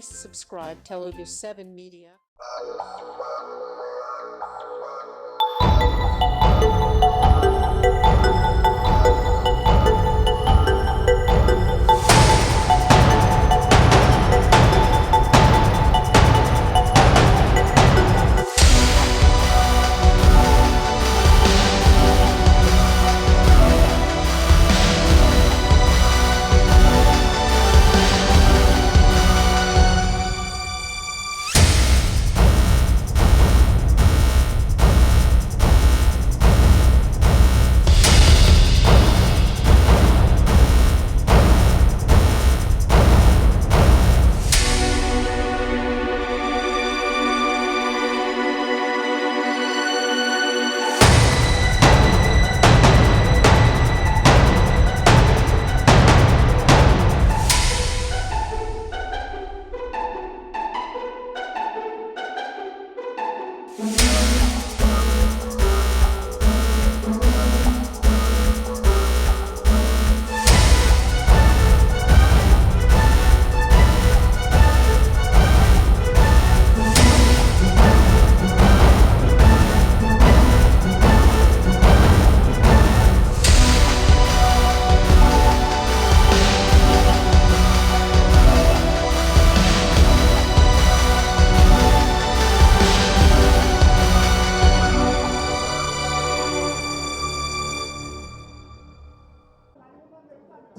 Please subscribe Telugu 7 Media.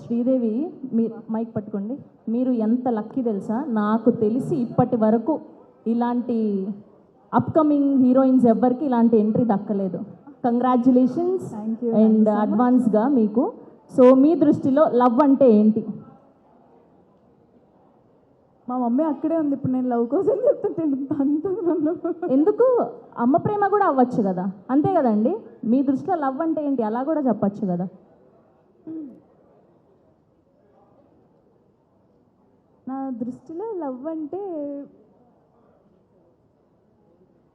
Sridevi, me mic పట్టుకోండి. మీరు ఎంత లక్కీ తెలుసా? నాకు తెలిసి ఇప్పటి వరకు ఇలాంటి అప్కమింగ్ హీరోయిన్స్ ఎవ్వరికి ఇలాంటి ఎంట్రీ దక్కలేదు. కంగ్రాచ్యులేషన్స్ అండ్ అడ్వాన్స్గా మీకు. సో మీ దృష్టిలో లవ్ అంటే ఏంటి? మా మమ్మీ అక్కడే ఉంది. ఇప్పుడు నేను లవ్ కోసం చెప్తుంటే ఎందుకు? అమ్మ ప్రేమ కూడా అవ్వచ్చు కదా, అంతే కదండి. మీ దృష్టిలో లవ్ అంటే ఏంటి అలా కూడా చెప్పచ్చు కదా. నా దృష్టిలో లవ్ అంటే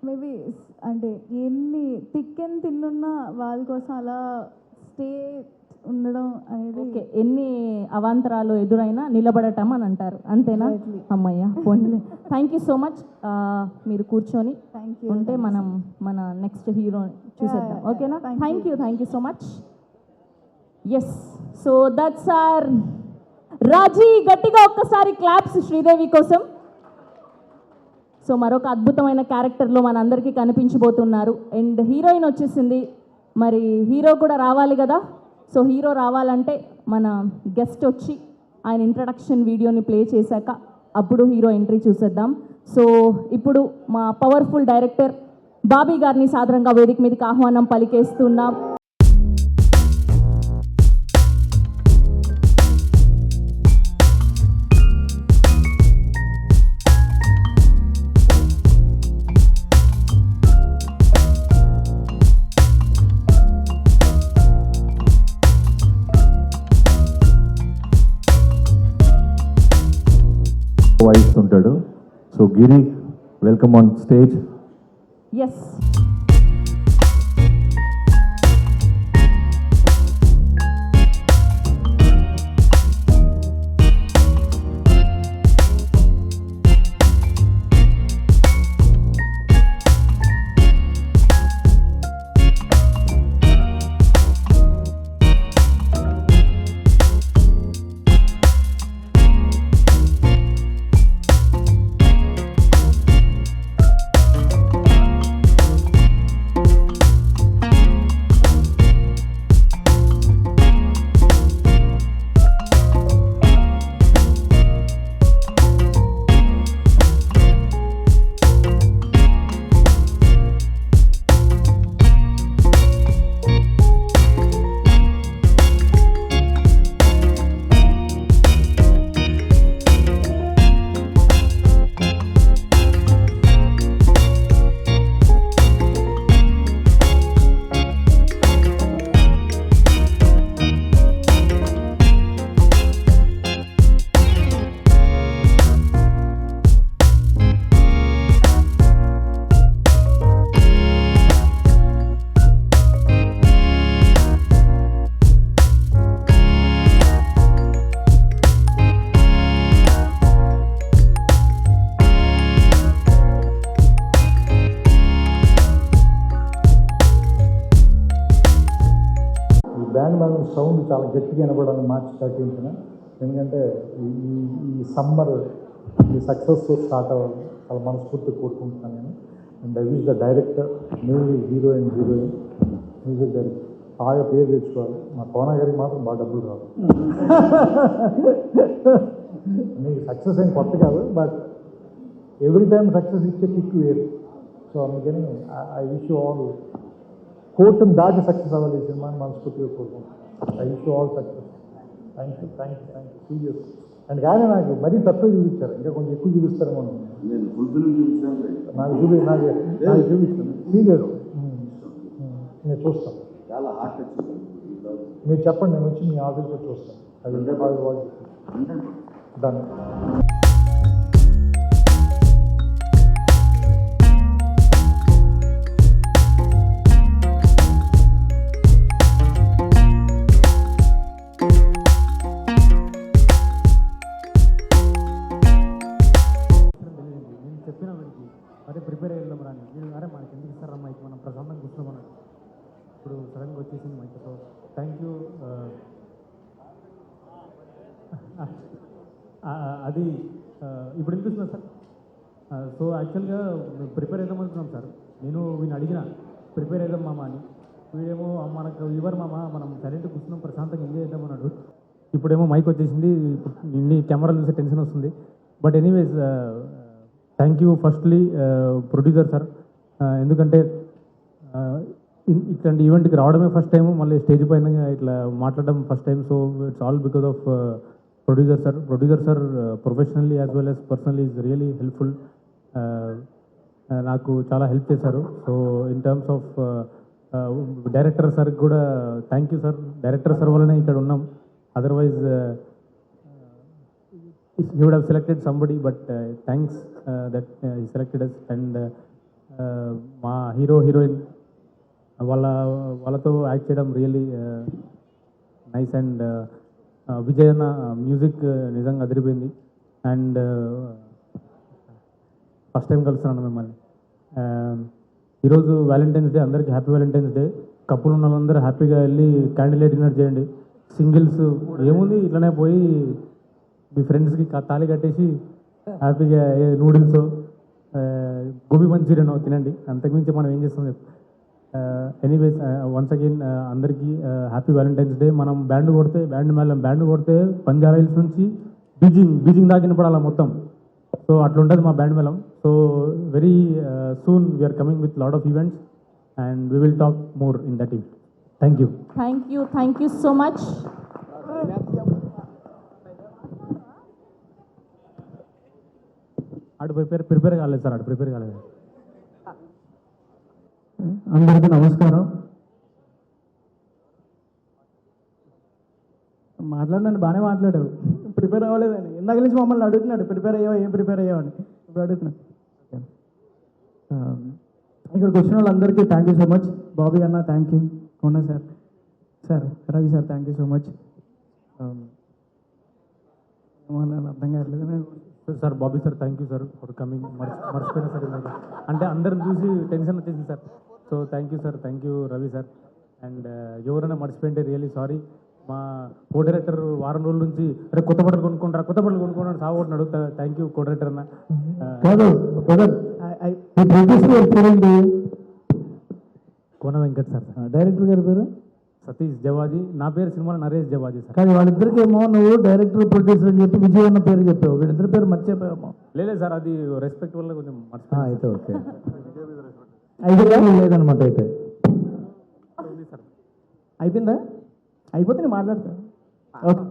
మేబీ అంటే ఎన్ని తిక్కని తిన్నున్నా వాళ్ళ కోసం అలా స్టే ఉండడం అనేది. ఓకే, ఎన్ని అవాంతరాలు ఎదురైనా నిలబడటం అని అంటారు, అంతేనా? అమ్మయ్య, పోనీ. Thank you so much. మీరు కూర్చొని ఉంటే మనం మన నెక్స్ట్ హీరో చూసేద్దాం, ఓకేనా? Thank you so much. Yes, so that's R Raji. గట్టిగా ఒక్కసారి క్లాప్స్ శ్రీదేవి కోసం. సో మరొక అద్భుతమైన క్యారెక్టర్లో మన అందరికీ కనిపించబోతున్నారు. అండ్ హీరోయిన్ వచ్చేసింది, మరి హీరో కూడా రావాలి కదా. సో హీరో రావాలంటే మన గెస్ట్ వచ్చి ఆయన ఇంట్రడక్షన్ వీడియోని ప్లే చేశాక అప్పుడు హీరో ఎంట్రీ చూసేద్దాం. సో ఇప్పుడు మా పవర్ఫుల్ డైరెక్టర్ బాబీ గారిని సాదరంగా వేదిక మీదకి ఆహ్వానం పలికేస్తున్నాం. వాయిస్తుంటాడు. So Giri, welcome on stage. Yes, sound చాలా గట్టిగా వినపడాలని మార్చి 13th. ఎందుకంటే ఈ సమ్మర్ ఈ సక్సెస్ స్టార్ట్ అవ్వాలి చాలా మనస్ఫూర్తిగా కోరుకుంటున్నాను నేను. And I wish the director mainly hero and heroine music director బాగా పేరు తెచ్చుకోవాలి. మా కోన గారికి మాత్రం బాగా డబ్బులు రావు. మీకు సక్సెస్ ఏం కొత్త కాదు, బట్ ఎవ్రీ టైమ్ సక్సెస్ ఇచ్చే కిక్ వేరు. సో అందుకని ఐ విష్ ఆల్ కోర్టును దాటి సక్సెస్ అవ్వాలి ఈ సినిమాని మనస్ఫూర్తిగా కోరుకుంటున్నాను. I wish all success. Thank you serious. And కానీ నాకు మరీ తక్కువ చూపించారు, ఇంకా కొంచెం ఎక్కువ చూపిస్తారేమో. నాకు చూపిస్తాను సీరియస్. నేను చూస్తాను. చాలా హార్ట్ వచ్చింది. మీరు చెప్పండి, నేను వచ్చి మీ ఆఫీస్లో చూస్తాను. అది ఉంటే బాగా డన్. చెప్పిన వాడికి అదే ప్రిపేర్ అయ్యాం రాని నేను అరే మనకి ఎందుకు ఇస్తారా మైక్ మనం ప్రశాంతంగా కూర్చోమన్నాడు. ఇప్పుడు సడన్గా వచ్చేసింది మైక్. So thank you. అది ఇప్పుడు వినిపిస్తున్నా సార్. సో యాక్చువల్గా ప్రిపేర్ అవుదాం అనుకున్నాం సార్. నేను వీడిని అడిగిన ప్రిపేర్ అవుదాం మామ అని. వీడేమో మనకు ఇవ్వరు మామ, మనం సైలెంట్ కూర్చున్నాం ప్రశాంతంగా ఎంజాయ్ చేద్దాం అన్నాడు. ఇప్పుడేమో మైక్ వచ్చేసింది, ఇన్ని కెమెరాలు చూసే టెన్షన్ వస్తుంది. But anyways thank you firstly producer sir. ఎందుకంటే ఇట్లాంటి ఈవెంట్కి రావడమే ఫస్ట్ టైం, మళ్ళీ స్టేజ్ పైన ఇట్లా మాట్లాడడం first time. So it's all because of producer sir. Producer sir professionally as well as personally is really helpful. నాకు చాలా హెల్ప్ చేశారు. So in terms of director sir కూడా thank you sir. Director sir వల్లనే ఇక్కడ ఉన్నాం. Otherwise he would have selected somebody, but thanks that he selected us. And మా hero heroine వాళ్ళతో act చేయడం రియల్లీ నైస్. అండ్ విజయ్ అన్న music నిజంగా అదిరిపోయింది. అండ్ ఫస్ట్ టైం కలుస్తున్నాను మిమ్మల్ని. ఈరోజు వ్యాలంటైన్స్ డే, అందరికీ హ్యాపీ వ్యాలంటైన్స్ డే. కప్పులు ఉన్న వాళ్ళందరూ హ్యాపీగా వెళ్ళి క్యాండిల్ లైట్ డిన్నర్ చేయండి. సింగిల్స్ ఏముంది, ఇట్లనే పోయి మీ ఫ్రెండ్స్కి తాళి కట్టేసి హ్యాపీగా నూడిల్స్ గోబీ మంచూరియన్ తినండి. అంతకుమించి మనం ఏం చేస్తాం చెప్పు. ఎనీవేస్ వన్స్ అగైన్ అందరికీ హ్యాపీ వ్యాలంటైన్స్ డే. మనం బ్యాండ్ కొడితే పంజారా హిల్స్ నుంచి బీజింగ్ దాకా వినపడాలి మొత్తం. సో అట్లా ఉంటుంది మా band Melam. So very soon we are coming with lot of events and we will talk more in that event. Thank you. Thank you so much. ఆడు prepare కాలేదు సార్, ప్రిపేర్ కాలేదు. అందరికీ నమస్కారం. మాట్లాడినాను, బాగానే మాట్లాడావు. ప్రిపేర్ అవ్వలేదని ఇందాక నుంచి మమ్మల్ని అడుగుతున్నాడు, ప్రిపేర్ అయ్యావు, ఏం ప్రిపేర్ అయ్యావు అని. ఇప్పుడు అడుగుతున్నా. ఇక్కడికి వచ్చిన వాళ్ళందరికీ thank you so much. Bobby అన్న థ్యాంక్ యూ, కొన్నా sir Ravi sir thank you so much. అర్థం కావట్లేదు sir. Bobby sir thank you sir for coming. మర్చిపోయినా సార్ ఇందాక, అంటే అందరిని చూసి టెన్షన్ వచ్చేసింది sir. So thank you sir, thank you Ravi sir. And ఎవరైనా మర్చిపోయింటే రియలీ సారీ. మా కో డైరెక్టర్ వారం రోజుల నుంచి అరే కొత్త బట్టలు కొనుక్కుంటారు సాగొట్టినాడు. థ్యాంక్ యూ కో డైరెక్టర్ అన్న. కోన వెంకట్ సార్. డైరెక్టర్ గారి పేరు సతీష్ జవాజీ. నా పేరు సినిమాలో నరేష్ జవాజీ సార్. కానీ వాళ్ళిద్దరికి ఏమో నువ్వు డైరెక్టర్ ప్రొడ్యూసర్ అని చెప్పి విజయ్ అన్న పేరు చెప్పావు, వీళ్ళిద్దరి పేరు మర్చిపోయామో. లేదు సార్, అది రెస్పెక్ట్ వల్ల కొంచెం మర్చిపోయా. అయితే ఓకే, లేదనమాట. అయితే సార్ అయిపోయిందా? అయిపోతే నేను మాట్లాడతా. ఓకే.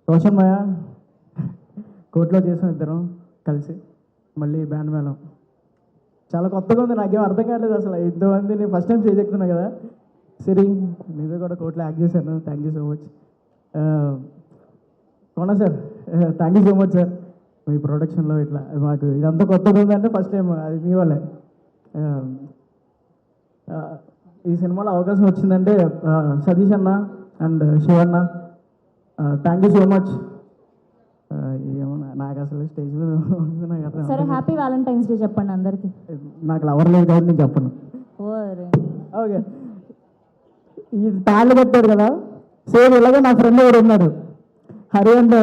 రోషన్ మాయ కోర్టులో చేసాం ఇద్దరం కలిసి, మళ్ళీ బ్యాండ్ మేళం. చాలా కొత్తగా ఉంది, నాకేం అర్థం కావట్లేదు అసలు. ఇంతమంది నేను ఫస్ట్ టైం స్టేజ్ ఎక్కుతున్నా కదా. సరే, నేను కూడా కోర్టులో యాక్ట్ చేశాను. Thank you so much. Kona sir thank you so much sir. మీ ప్రొడక్షన్లో ఇట్లా మాకు ఇదంతా కొత్తగా ఉందంటే ఫస్ట్ టైం అది మీ వాళ్ళే. ఈ సినిమాలో అవకాశం వచ్చిందంటే సతీష్ అన్న and Shivanna thank you so much. ఏమన్నా నాకు అసలు స్టేజ్ మీద సరే, హ్యాపీ వ్యాలంటైన్స్ డే చెప్పండి అందరికి. నాకు లవర్ లేదు కాబట్టి నేను చెప్పను. ఓరే ఓకే. ఈ తాళ్ళు కట్టాడు కదా, సేమ్ ఇలాగే నా ఫ్రెండ్ ఎవరు ఉన్నాడు, హరి అండ్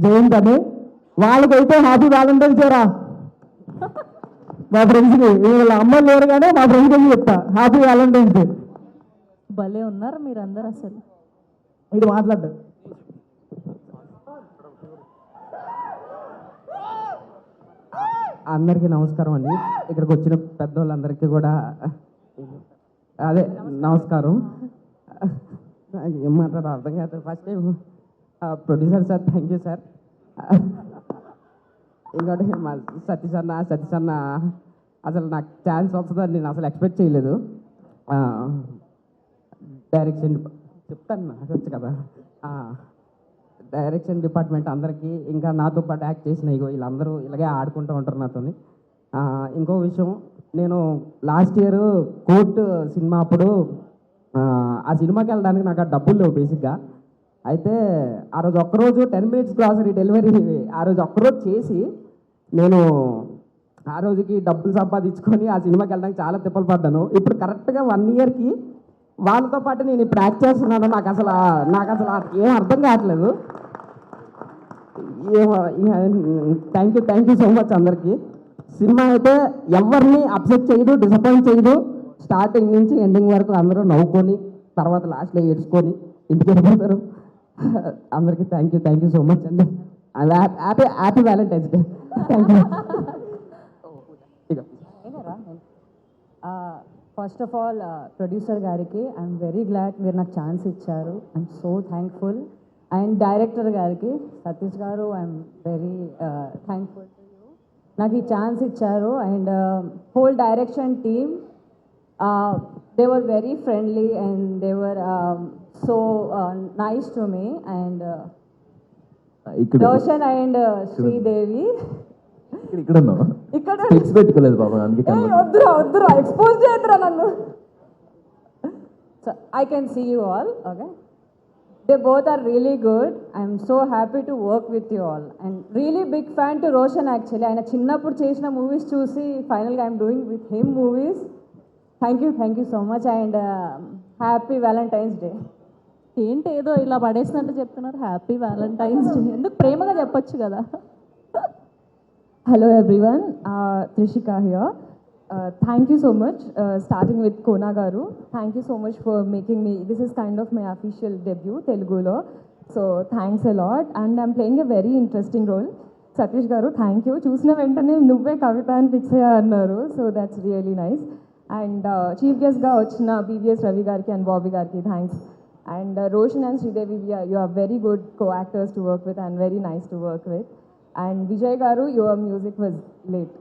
జయంత్ అని. వాళ్ళకైతే హ్యాపీ వ్యాలంటైన్స్ డే రా మా ఫ్రెండ్స్కి. వీళ్ళ అమ్మలు లేరు కానీ మా ఫ్రెండ్స్కి చెప్తా హ్యాపీ వ్యాలంటైన్స్ డే. భలే ఉన్నారు మీరందరూ అసలు. ఇది మాట్లాడ్డాడు. అందరికీ నమస్కారం అండి. ఇక్కడికి వచ్చిన పెద్దవాళ్ళందరికీ కూడా అదే నమస్కారం. ఏం మాట్లాడారు అర్థం కాదు. First time producer sir thank you sir. ఇంకోటి మా సతీష్ అన్న అసలు నాకు ఛాన్స్ వస్తుందని నేను అసలు ఎక్స్పెక్ట్ చేయలేదు. డైరెక్షన్ చెప్తాను నాకు వచ్చు కదా. డైరెక్షన్ డిపార్ట్మెంట్ అందరికీ, ఇంకా నాతో పాటు యాక్ట్ చేసిన వీళ్ళందరూ ఇలాగే ఆడుకుంటూ ఉంటారు నాతో. ఇంకో విషయం, నేను లాస్ట్ ఇయర్ కోర్టు సినిమా అప్పుడు ఆ సినిమాకి వెళ్ళడానికి నాకు ఆ డబ్బులు లేవు బేసిక్గా. అయితే ఆ రోజు ఒక్కరోజు 10 minutes గ్రాసరీ డెలివరీ ఆ రోజు ఒక్కరోజు చేసి నేను ఆ రోజుకి డబ్బులు సంపాదించుకొని ఆ సినిమాకి వెళ్ళడానికి చాలా తిప్పలు పడ్డాను. ఇప్పుడు కరెక్ట్గా 1 yearకి వాళ్ళతో పాటు నేను ఇప్పుడు యాక్ట్ చేస్తున్నాను. నాకు అసలు ఏం అర్థం కావట్లేదు. థ్యాంక్ యూ సో మచ్ అందరికీ. సినిమా అయితే ఎవరిని అప్సెట్ చేయదు, డిసప్పాయింట్ చేయదు. స్టార్టింగ్ నుంచి ఎండింగ్ వరకు అందరూ నవ్వుకొని తర్వాత లాస్ట్లో ఏడ్చుకొని ఇంటికి వెళ్ళిపోతారు. అందరికీ థ్యాంక్ యూ సో మచ్ అండి. Happy Valentine's day. Thank you. First of all producer గారికి ఐఎమ్ వెరీ గ్లాడ్ మీరు నాకు ఛాన్స్ ఇచ్చారు. I'm so thankful. And director గారికి సతీష్ గారు I'm very thankful to you, నాకు ఈ ఛాన్స్ ఇచ్చారు. And whole direction team they were very friendly and they were so nice to me. And Roshan and Sridevi ఇక్కడ పెట్టుకోలేదు బాబా, అందుకే వద్దురా ఎక్స్పోజ్ చేయద్దురా నన్ను. I can see you all. Okay, they both are really good. I'm so happy to work with you all and really big fan to Roshan. Actually ఆయన చిన్నప్పుడు చేసిన movies చూసి ఫైనల్గా I'm doing with him movies. Thank you so much and happy Valentine's day. ఏంటి ఏదో ఇలా పడేసినట్టు చెప్తున్నారు, happy Valentine's day. ఎందుకు ప్రేమగా చెప్పొచ్చు కదా. Hello everyone, Trishika here. Thank you so much, starting with Kona Garu. Thank you so much for making me, this is kind of my official debut, Telugulo. So thanks a lot and I'm playing a very interesting role. Satish Garu, thank you. Chusina ventane nuvve kavita ani fix ayya annaru. So that's really nice. And chief guest ga vachina BVS Ravi gariki and Bobby gariki, thanks. And Roshan and Sridevi, you are very good co-actors to work with and very nice to work with. And Vijay Garu, your music was late.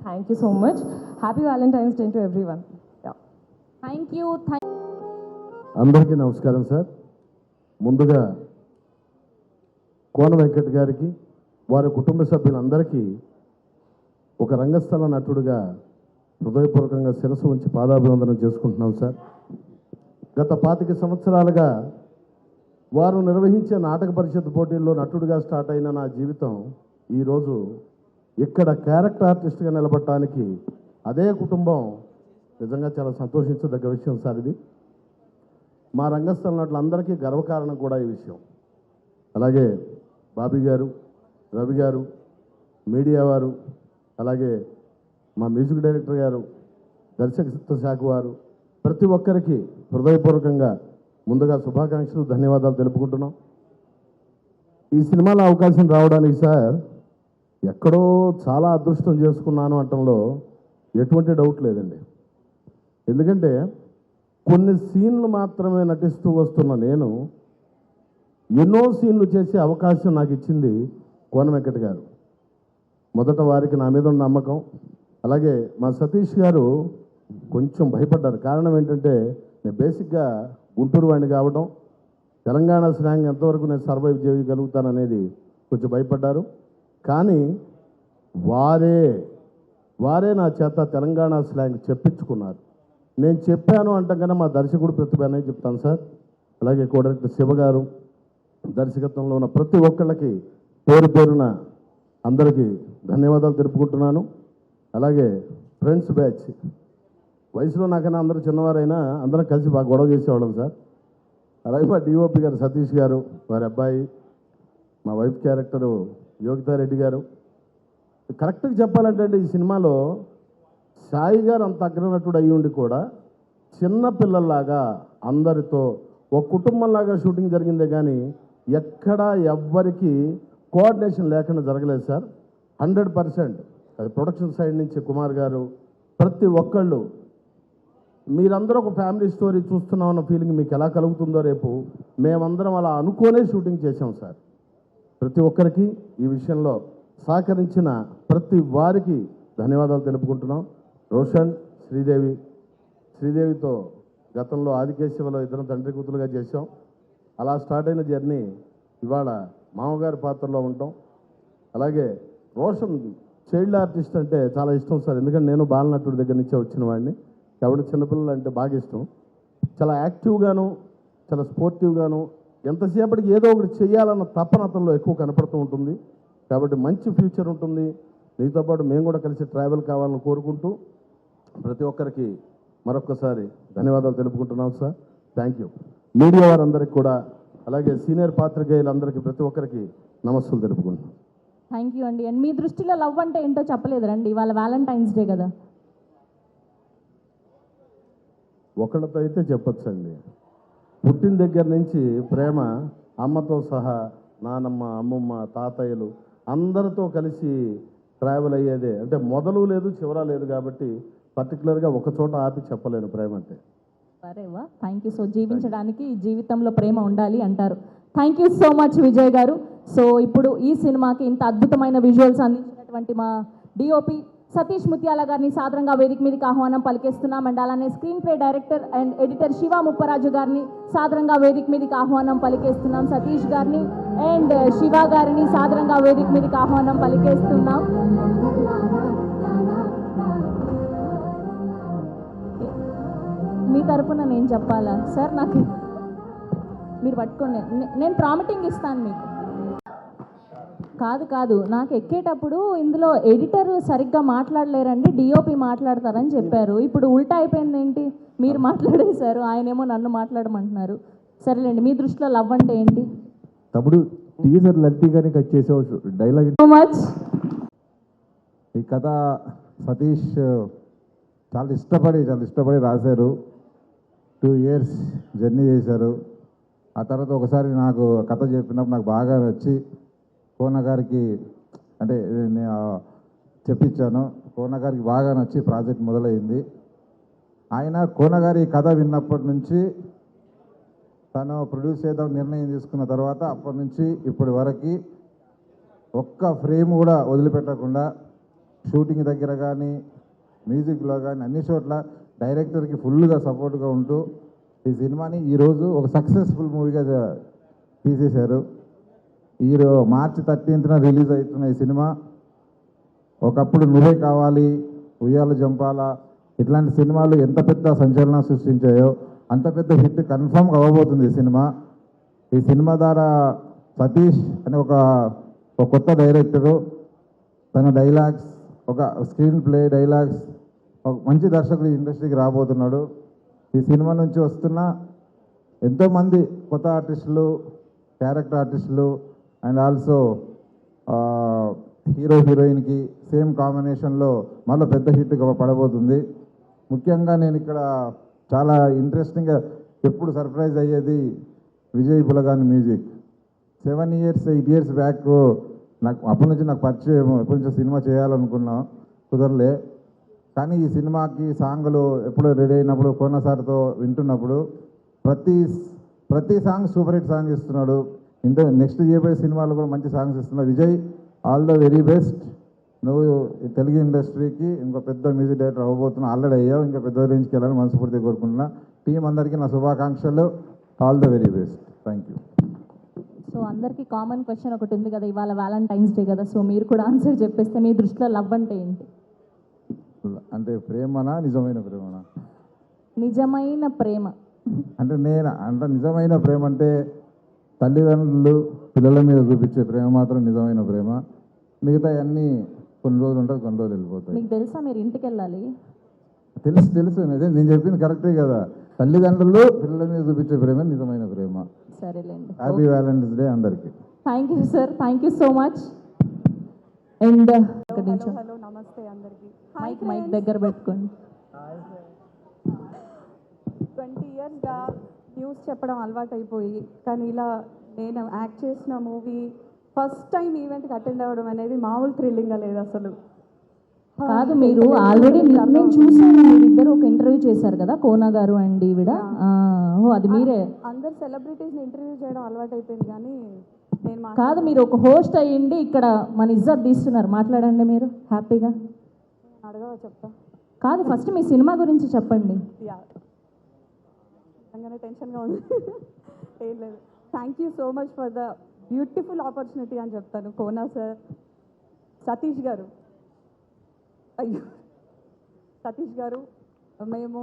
Thank you so much. Happy Valentine's Day to everyone. Yeah. Thank you. అందరికీ నమస్కారం sir. ముందుగా కోన వెంకట్ గారికి వారి కుటుంబ సభ్యులందరికీ ఒక రంగస్థల నటుడుగా హృదయపూర్వకంగా శిరస్సు ఉంచి పాదాభివందనం చేసుకుంటున్నాం సార్. గత 25 సంవత్సరాలుగా వారు నిర్వహించే నాటక పరిషత్ పోటీల్లో నటుడిగా స్టార్ట్ అయిన నా జీవితం ఈరోజు ఇక్కడ క్యారెక్టర్ ఆర్టిస్ట్గా నిలబడటానికి అదే కుటుంబం నిజంగా చాలా సంతోషించదగ్గ విషయం సార్. ఇది మా రంగస్థల నటులందరికీ గర్వకారణం కూడా ఈ విషయం. అలాగే బాబీ గారు, రవి గారు, మీడియా వారు, అలాగే మా మ్యూజిక్ డైరెక్టర్ గారు, దర్శకత్వ శాఖ వారు, ప్రతి ఒక్కరికి హృదయపూర్వకంగా ముందుగా శుభాకాంక్షలు, ధన్యవాదాలు తెలుపుకుంటున్నాం. ఈ సినిమాలో అవకాశం రావడానికి సార్ ఎక్కడో చాలా అదృష్టం చేసుకున్నాను అనటంలో ఎటువంటి డౌట్ లేదండి. ఎందుకంటే కొన్ని సీన్లు మాత్రమే నటిస్తూ వస్తున్న నేను ఎన్నో సీన్లు చేసే అవకాశం నాకు ఇచ్చింది కోన వెంకట్ గారు. మొదట వారికి నా మీద ఉన్న నమ్మకం, అలాగే మా సతీష్ గారు కొంచెం భయపడ్డారు. కారణం ఏంటంటే నేను బేసిక్గా గుంటూరు వాడిని కావడం, తెలంగాణ స్లాంగ్ ఎంతవరకు నేను సర్వైవ్ చేయగలుగుతాననేది కొంచెం భయపడ్డారు. కానీ వారే నా చేత తెలంగాణ స్లాంగ్ చెప్పించుకున్నారు. నేను చెప్పాను అంటాం కన్నా మా దర్శకుడు ప్రతిభ అనేది చెప్తాను సార్. అలాగే కో డైరెక్టర్ శివ గారు, దర్శకత్వంలో ఉన్న ప్రతి ఒక్కళ్ళకి పేరున అందరికీ ధన్యవాదాలు తెలుపుకుంటున్నాను. అలాగే ఫ్రెండ్స్ బ్యాచ్ వయసులో నాకన్నా అందరూ చిన్నవారైనా అందరం కలిసి బాగా గొడవ చేసేవాళ్ళం సార్. అలాగే మా డిఓపి గారు సతీష్ గారు, వారి అబ్బాయి, మా వైఫ్ క్యారెక్టరు యోగితారెడ్డి గారు. కరెక్ట్గా చెప్పాలంటే అండి, ఈ సినిమాలో సాయి గారు అంత అగ్రనటుడు అయ్యి ఉండి కూడా చిన్న పిల్లల్లాగా అందరితో ఒక కుటుంబంలాగా షూటింగ్ జరిగిందే కానీ ఎక్కడా ఎవ్వరికి కోఆర్డినేషన్ లేకుండా జరగలేదు సార్. 100% అది ప్రొడక్షన్ సైడ్ నుంచి కుమార్ గారు, ప్రతి ఒక్కళ్ళు, మీరందరూ ఒక ఫ్యామిలీ స్టోరీ చూస్తున్నామన్న ఫీలింగ్ మీకు ఎలా కలుగుతుందో రేపు మేమందరం అలా అనుకోనే షూటింగ్ చేశాం సార్. ప్రతి ఒక్కరికి ఈ విషయంలో సహకరించిన ప్రతి వారికి ధన్యవాదాలు తెలుపుకుంటున్నాం. రోషన్, శ్రీదేవితో గతంలో ఆదికేశవలో ఇద్దరం తండ్రి కూతురుగా చేశాం. అలా స్టార్ట్ అయిన జర్నీ ఇవాళ మామగారి పాత్రలో ఉంటాం. అలాగే రోషన్ చైల్డ్ ఆర్టిస్ట్ అంటే చాలా ఇష్టం సార్, ఎందుకంటే నేను బాలనటుడి దగ్గర నుంచే వచ్చిన వాడిని కాబట్టి చిన్నపిల్లలు అంటే బాగా ఇష్టం. చాలా యాక్టివ్గాను, చాలా స్పోర్టివ్గాను, ఎంతసేపటికి ఏదో ఒకటి చేయాలన్న తపన అతనిలో ఎక్కువ కనపడుతూ ఉంటుంది. కాబట్టి మంచి ఫ్యూచర్ ఉంటుంది. మీతో పాటు మేము కూడా కలిసి ట్రావెల్ కావాలని కోరుకుంటూ ప్రతి ఒక్కరికి మరొక్కసారి ధన్యవాదాలు తెలుపుకుంటున్నాం సార్. Thank you. మీడియా వారందరికీ కూడా, అలాగే సీనియర్ పాత్రికేయులందరికీ ప్రతి ఒక్కరికి నమస్సులు తెలుపుకుంటున్నాం. థ్యాంక్ యూ అండి. అండ్ మీ దృష్టిలో లవ్ అంటే ఏంటో చెప్పలేదు రండి, ఇవాళ వ్యాలంటైన్స్ డే కదా. ఒకళ్ళతో అయితే చెప్పొచ్చండి, పుట్టిన దగ్గర నుంచి ప్రేమ అమ్మతో సహా నానమ్మ, అమ్మమ్మ, తాతయ్యలు అందరితో కలిసి ట్రావెల్ అయ్యేదే. అంటే మొదలు లేదు చివర లేదు కాబట్టి పర్టికులర్గా ఒక చోట ఆపి చెప్పలేను ప్రేమ అంటే. సరేవా, థ్యాంక్ యూ. సో జీవించడానికి జీవితంలో ప్రేమ ఉండాలి అంటారు. Thank you so much Vijay గారు. సో ఇప్పుడు ఈ సినిమాకి ఇంత అద్భుతమైన విజువల్స్ అందించినటువంటి మా డిఓపి సతీష్ ముత్యాల గారిని సాదరంగా వేదిక మీదకి ఆహ్వానం పలికేస్తున్నాం. అండ్ అలానే screen play director and editor Shiva Mupparaju గారిని సాదరంగా వేదిక మీదకి ఆహ్వానం పలికేస్తున్నాం. సతీష్ గారిని అండ్ శివ గారిని సాదరంగా వేదిక మీదకి ఆహ్వానం పలికేస్తున్నాం. మీ తరపున నేను చెప్పాలా సార్? నాకు మీరు పట్టుకోండి, నేను ప్రామిటింగ్ ఇస్తాను మీకు. కాదు నాకు ఎక్కేటప్పుడు ఇందులో ఎడిటర్ సరిగ్గా మాట్లాడలేరండి, డిఓపి మాట్లాడతారని చెప్పారు. ఇప్పుడు ఉల్టా అయిపోయింది ఏంటి, మీరు మాట్లాడేశారు, ఆయనేమో నన్ను మాట్లాడమంటున్నారు. సరేలేండి, మీ దృష్టిలో లవ్ అంటే ఏంటి? తమ్ముడు టీజర్ లల్తీగానే కట్ చేసేవచ్చు డైలాగ్. So much. ఈ కథ సతీష్ చాలా ఇష్టపడి రాశారు. 2 years జర్నీ చేశారు. ఆ తర్వాత ఒకసారి నాకు కథ చెప్పినప్పుడు నాకు బాగా నచ్చి కోన గారికి అంటే నేను చెప్పించాను. కోన గారికి బాగా నచ్చి ప్రాజెక్ట్ మొదలైంది. ఆయన కోన గారి కథ విన్నప్పటి నుంచి తను ప్రొడ్యూస్ చేద్దాం నిర్ణయం తీసుకున్న తర్వాత అప్పటి నుంచి ఇప్పటి వరకు ఒక్క ఫ్రేమ్ కూడా వదిలిపెట్టకుండా షూటింగ్ దగ్గర కానీ మ్యూజిక్లో కానీ అన్ని చోట్ల డైరెక్టర్కి ఫుల్గా సపోర్ట్గా ఉంటూ ఈ సినిమాని ఈరోజు ఒక సక్సెస్ఫుల్ మూవీగా తీసేశారు. March 13th రిలీజ్ అవుతున్న ఈ సినిమా ఒకప్పుడు నువ్వే కావాలి, ఉయ్యాల జంపాల ఇట్లాంటి సినిమాలు ఎంత పెద్ద సంచలనం సృష్టించాయో అంత పెద్ద హిట్ కన్ఫర్మ్ అవ్వబోతుంది ఈ సినిమా. ఈ సినిమా ద్వారా సతీష్ అనే ఒక కొత్త డైరెక్టరు తన డైలాగ్స్, ఒక స్క్రీన్ ప్లే డైలాగ్స్, ఒక మంచి దర్శకుడు ఇండస్ట్రీకి రాబోతున్నాడు. ఈ సినిమా నుంచి వస్తున్న ఎంతోమంది కొత్త ఆర్టిస్టులు, క్యారెక్టర్ ఆర్టిస్టులు అండ్ ఆల్సో హీరో హీరోయిన్కి సేమ్ కాంబినేషన్లో మళ్ళీ పెద్ద హిట్ పడబోతుంది. ముఖ్యంగా నేను ఇక్కడ చాలా ఇంట్రెస్టింగ్గా ఎప్పుడు సర్ప్రైజ్ అయ్యేది Vijay Bulganin music. 7 years 8 years back నాకు అప్పటి నుంచి నాకు పరిచయం, ఎప్పటి నుంచి సినిమా చేయాలనుకున్నా, కుదరలే. కానీ ఈ సినిమాకి సాంగ్లు ఎప్పుడు రెడీ అయినప్పుడు కోన సార్తో వింటున్నప్పుడు ప్రతి సాంగ్ సూపర్ హిట్ సాంగ్ ఇస్తున్నాడు. నెక్స్ట్ చేయబోయే సినిమాలు కూడా మంచి సాంగ్స్ ఇస్తున్నాడు. Vijay, all the very best. నువ్వు తెలుగు ఇండస్ట్రీకి ఇంకో పెద్ద మ్యూజిక్ డైరెక్టర్ అవ్వబోతున్నావు, ఆల్రెడీ అయ్యావు, ఇంకా పెద్ద రేంజ్కి వెళ్ళాలని మనస్ఫూర్తిగా కోరుకుంటున్నా. టీం అందరికీ నా శుభాకాంక్షలు. All the very best. Thank you. So అందరికీ కామన్ క్వశ్చన్ ఒకటి ఉంది కదా, ఇవాళ వ్యాలంటైన్స్ డే కదా, సో మీరు కూడా ఆన్సర్ చెప్పేస్తే మీ దృష్టిలో లవ్ అంటే ఏంటి? అంటే ప్రేమనా, నిజమైన ప్రేమనా? నిజమైన ప్రేమ అంటే నిజమైన ప్రేమ అంటే తల్లిదండ్రులు పిల్లల మీద చూపించే ప్రేమ మాత్రం నిజమైన ప్రేమ. మిగతా అన్నీ కొన్ని రోజులు ఉంటుంది, కొన్ని రోజులు వెళ్ళిపోతాయి. మీకు తెలుసా మీరు ఇంటికి వెళ్ళాలి? తెలుసు అదే నేను చెప్పింది కరెక్టే కదా. తల్లిదండ్రులు పిల్లల మీద చూపించే ప్రేమ నిజమైన ప్రేమ. సరేలేండి. హ్యాపీ వ్యాలంటైన్స్ డే అందరికీ. Thank you sir, thank you so much. And ఇక్కడ నుంచి హలో నమస్తే అందరికీ. మైక్ దగ్గర పెట్టుకోండి. 20 ఇయర్స్గా న్యూస్ చెప్పడం అలవాటు అయిపోయి, కానీ ఇలా నేను యాక్ట్ చేసిన మూవీ ఫస్ట్ టైం ఈవెంట్కి అటెండ్ అవ్వడం అనేది మామూలు థ్రిల్లింగ్గా లేదు అసలు. కాదు, మీరు ఆల్రెడీ నేను చూసాను, మీరిద్దరు ఒక ఇంటర్వ్యూ చేశారు కదా, కోనా గారు అండ్ ఈవిడ. ఓ అది మీరే. అందరు సెలబ్రిటీస్ని ఇంటర్వ్యూ చేయడం అలవాటు అయిపోయింది, కానీ నేను కాదు, మీరు ఒక హోస్ట్ అయ్యిండి ఇక్కడ మన ఇజ్జత్ తీస్తున్నారు. మాట్లాడండి మీరు హ్యాపీగా. అడగవా చెప్తా. కాదు, ఫస్ట్ మీ సినిమా గురించి చెప్పండి. నిజంగానే టెన్షన్గా ఉంది. ఏం లేదు, thank you so much for the beautiful opportunity అని చెప్తాను. కోనా సార్, సతీష్ గారు, అయ్యో సతీష్ గారు, మేము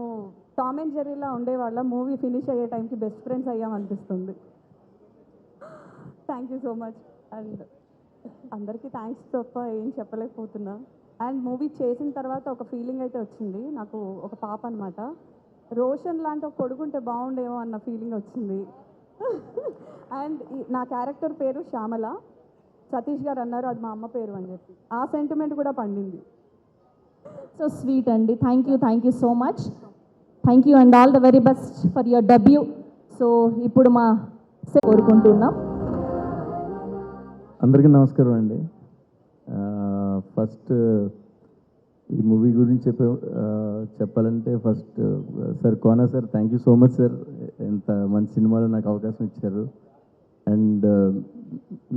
టామ్ అండ్ జెర్రీలా ఉండేవాళ్ళం, మూవీ ఫినిష్ అయ్యే టైంకి బెస్ట్ ఫ్రెండ్స్ అయ్యామనిపిస్తుంది. Thank you so much. And అందరికీ థ్యాంక్స్ తప్ప ఏం చెప్పలేకపోతున్నా. అండ్ మూవీ చేసిన తర్వాత ఒక ఫీలింగ్ అయితే వచ్చింది నాకు. ఒక పాప అనమాట, రోషన్ లాంటి ఒక కొడుకుంటే బాగుండేమో అన్న ఫీలింగ్ వచ్చింది. అండ్ నా క్యారెక్టర్ పేరు శ్యామల. సతీష్ గారు అన్నారు అది మా అమ్మ పేరు అని చెప్పి, ఆ సెంటిమెంట్ కూడా పండింది. సో స్వీట్ అండి. Thank you so much. Thank you and all the very best for your debut. So ఇప్పుడు మా కోరుకుంటున్నాం. అందరికీ నమస్కారం అండి. ఫస్ట్ ఈ మూవీ గురించి చెప్పాలంటే first sir Kona sir, thank you so much sir, ఇంత మంచి సినిమాలో నాకు అవకాశం ఇచ్చారు. అండ్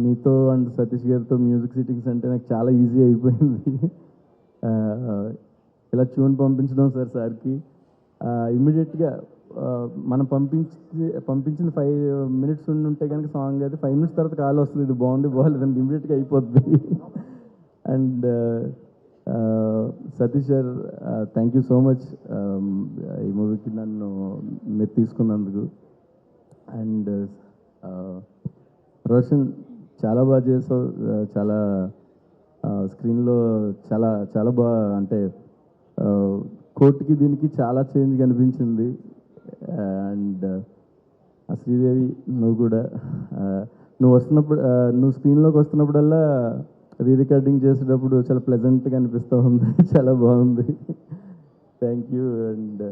మీతో అండ్ సతీష్ గారితో మ్యూజిక్ సిట్టింగ్స్ అంటే నాకు చాలా ఈజీ అయిపోయింది. ఇలా ట్యూన్ పంపించడం సార్కి ఇమ్మీడియట్గా మనం పంపించిన 5 minutes ఉంటే కనుక సాంగ్ అయితే 5 minutes తర్వాత కాల్ వస్తుంది, ఇది బాగుంది బాగాలేదండి, ఇమ్మీడియట్గా అయిపోద్ది. And Satish sir, thank you so much ఈ మూవీకి నన్ను మీరు తీసుకున్నందుకు. అండ్ రోషన్ చాలా బాగా చేసావు, చాలా స్క్రీన్లో చాలా చాలా బాగా, అంటే కోర్టుకి దీనికి చాలా చేంజ్ కనిపించింది. అండ్ శ్రీదేవి నువ్వు కూడా నువ్వు స్క్రీన్లోకి వస్తున్నప్పుడల్లా రికార్డింగ్ చేసేటప్పుడు చాలా ప్లెజెంట్గా అనిపిస్తూ ఉంది, చాలా బాగుంది. Thank you. అండ్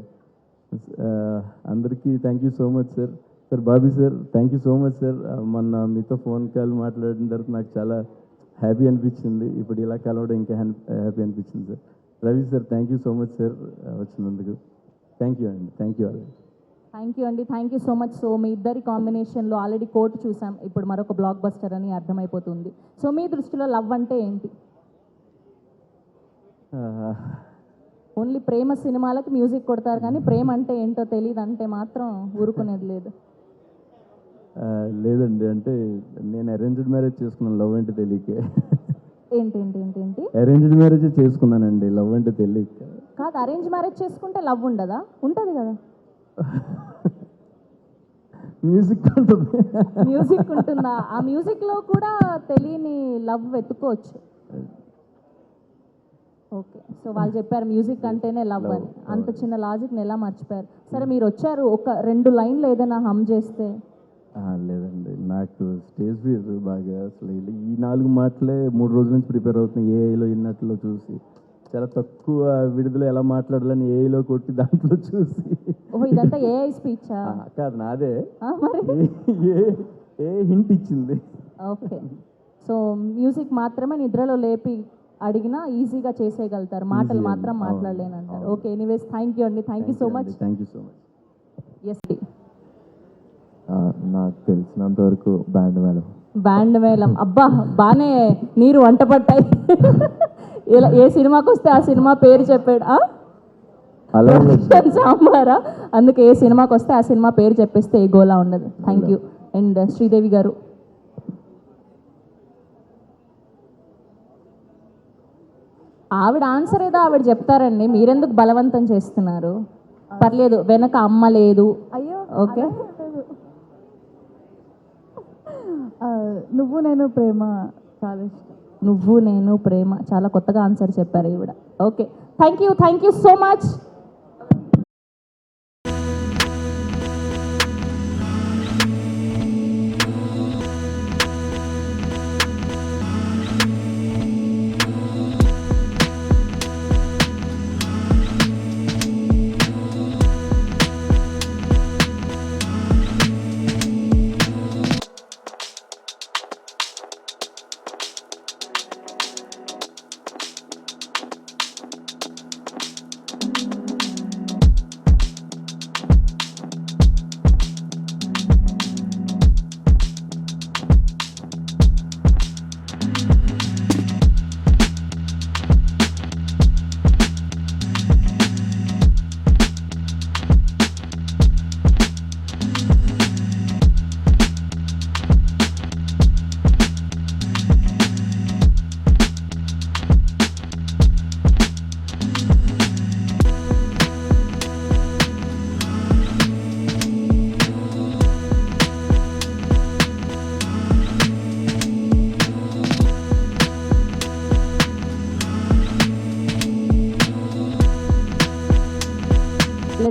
అందరికీ thank you so much sir. Sir Bobby sir, thank you so much sir. మొన్న మీతో ఫోన్ కాల్ మాట్లాడిన తర్వాత నాకు చాలా హ్యాపీ అనిపించింది, ఇప్పుడు ఇలా కలవడం ఇంకా హ్యాపీ అనిపించింది sir. Ravi sir, thank you so much sir వచ్చినందుకు. థ్యాంక్ యూ అండి. Thank you all. Thank you so much. So మీ ఇద్దరి కాంబినేషన్లో ఆల్రెడీ కోర్టు చూసాం, ఇప్పుడు మరొక బ్లాక్ బస్టర్ అని అర్థమైపోతుంది. సో మీ దృష్టిలో లవ్ అంటే ఏంటి? ఓన్లీ ప్రేమ సినిమాలకి మ్యూజిక్ కొడతారు, కానీ ప్రేమ అంటే ఏంటో తెలియదు అంటే మాత్రం ఊరుకునేది లేదు. లేదండి, అంటే నేను అరేంజ్డ్ మ్యారేజ్ చేసుకున్నాను, లవ్ అంటే తెలియక. ఏంటి అరేంజ్డ్ మ్యారేజ్ చేసుకున్నానండి, లవ్ అంటే తెలియక. కాదు, అరేంజ్ మ్యారేజ్ చేసుకుంటే లవ్ ఉండదా? ఉంటుంది కదా. మ్యూజిక్ ఉంటుంది. మ్యూజిక్ ఉంటుందా? ఆ మ్యూజిక్లో కూడా తెలియని లవ్ వెతుక్కోవచ్చు. ఓకే, సో వాళ్ళు చెప్పారు మ్యూజిక్ అంటేనే లవ్ అని. అంత చిన్న లాజిక్ని ఎలా మర్చిపోయారు? సరే, మీరు వచ్చారు, ఒక 2 లైన్లు ఏదైనా హమ్ చేస్తే. లేదండి, నాకు స్టేజ్ ఫియర్ బాగా. అసలు ఈ 4 మాటలే 3 రోజుల నుంచి ప్రిపేర్ అవుతున్నాయి. ఏఐలో విన్నట్లో చూసి చాలా తక్కువ విడుదల ఎలా మాట్లాడాలని ఏఐలో కొట్టి దాంట్లో చూసి. ఇదంతా ఏఐ స్పీచా? కాదు, నాదే. ఏ హింట్ ఇచ్చింది. ఓకే, సో మ్యూజిక్ మాత్రమే నిద్రలో లేపి అడిగినా ఈజీగా చేసేయగలుగుతారు, మాటలు మాత్రం మాట్లాడలేనంటారు. ఓకే, ఎనీవేస్ థ్యాంక్ యూ అండి. Thank you so much. Thank you so much. Yes, నాకు తెలిసినంత వరకు బ్యాండ్ మేళం. అబ్బా, బాగానే నీరు వంట పట్టాయి. ఇలా ఏ సినిమాకి వస్తే ఆ సినిమా పేరు చెప్పాడు. సాంబారా? అందుకే ఏ సినిమాకి వస్తే ఆ సినిమా పేరు చెప్పేస్తే ఏ గోలా ఉండదు. Thank you. అండ్ శ్రీదేవి గారు, ఆవిడ ఆన్సర్ ఏదో ఆవిడ చెప్తారండి, మీరెందుకు బలవంతం చేస్తున్నారు? పర్లేదు, వెనక అమ్మ లేదు. అయ్యో, ఓకే. నువ్వు నేను ప్రేమ చాలా ఇష్టం. నువ్వు నేను ప్రేమ, చాలా కొత్తగా ఆన్సర్ చెప్పారు ఈవిడ. Okay, thank you so much.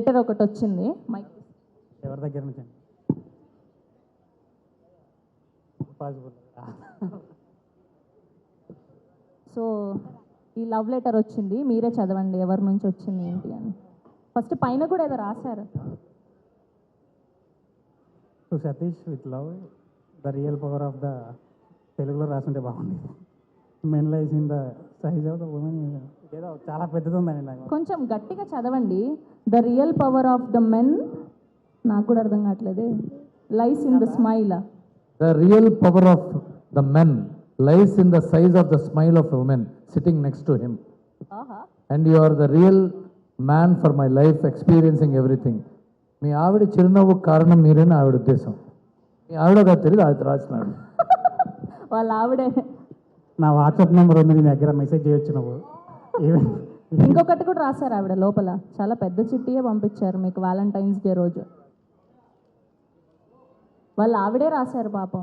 Letter ఒకటి వచ్చింది. మైక్ ఎవరి దగ్గర నుంచి పాసిబుల్. సో ఈ లవ్ లెటర్ వచ్చింది, మీరే చదవండి ఎవరి నుంచి వచ్చింది ఏంటి అని. ఫస్ట్ పైన కూడా ఏదో రాశారు. To Satish with love, the real power of the, తెలుగులో రాసుంటే బాగుండేది. Men lies in the size of the women, ఏదో చాలా పెద్దది ఉందండి నాకు. కొంచెం గట్టిగా చదవండి. The real power of the men, నాకు కూడా అర్థం కావట్లేదే. Lies in the smile. The real power of the men lies in the size of the smile of the woman sitting next to him. ఆహా, And you are the real man for my life, experiencing everything. మీ ఆవిడ చిరునవ్వు కారణం మీరని ఆవిడ ఉద్దేశం. మీ ఆవిడగా తెలియదు అది రాసినాడు. వాళ్ళ ఆవిడే. నా వాట్సాప్ నెంబర్ ఉంది, నీ దగ్గర మెసేజ్ చేయొచ్చు నువ్వు. ఈవెన్ ఇంకొకటి కూడా రాశారు ఆవిడ లోపల, చాలా పెద్ద చిట్టియే పంపించారు మీకు వ్యాలంటైన్స్ డే రోజు. వాళ్ళు ఆవిడే రాశారు పాపం.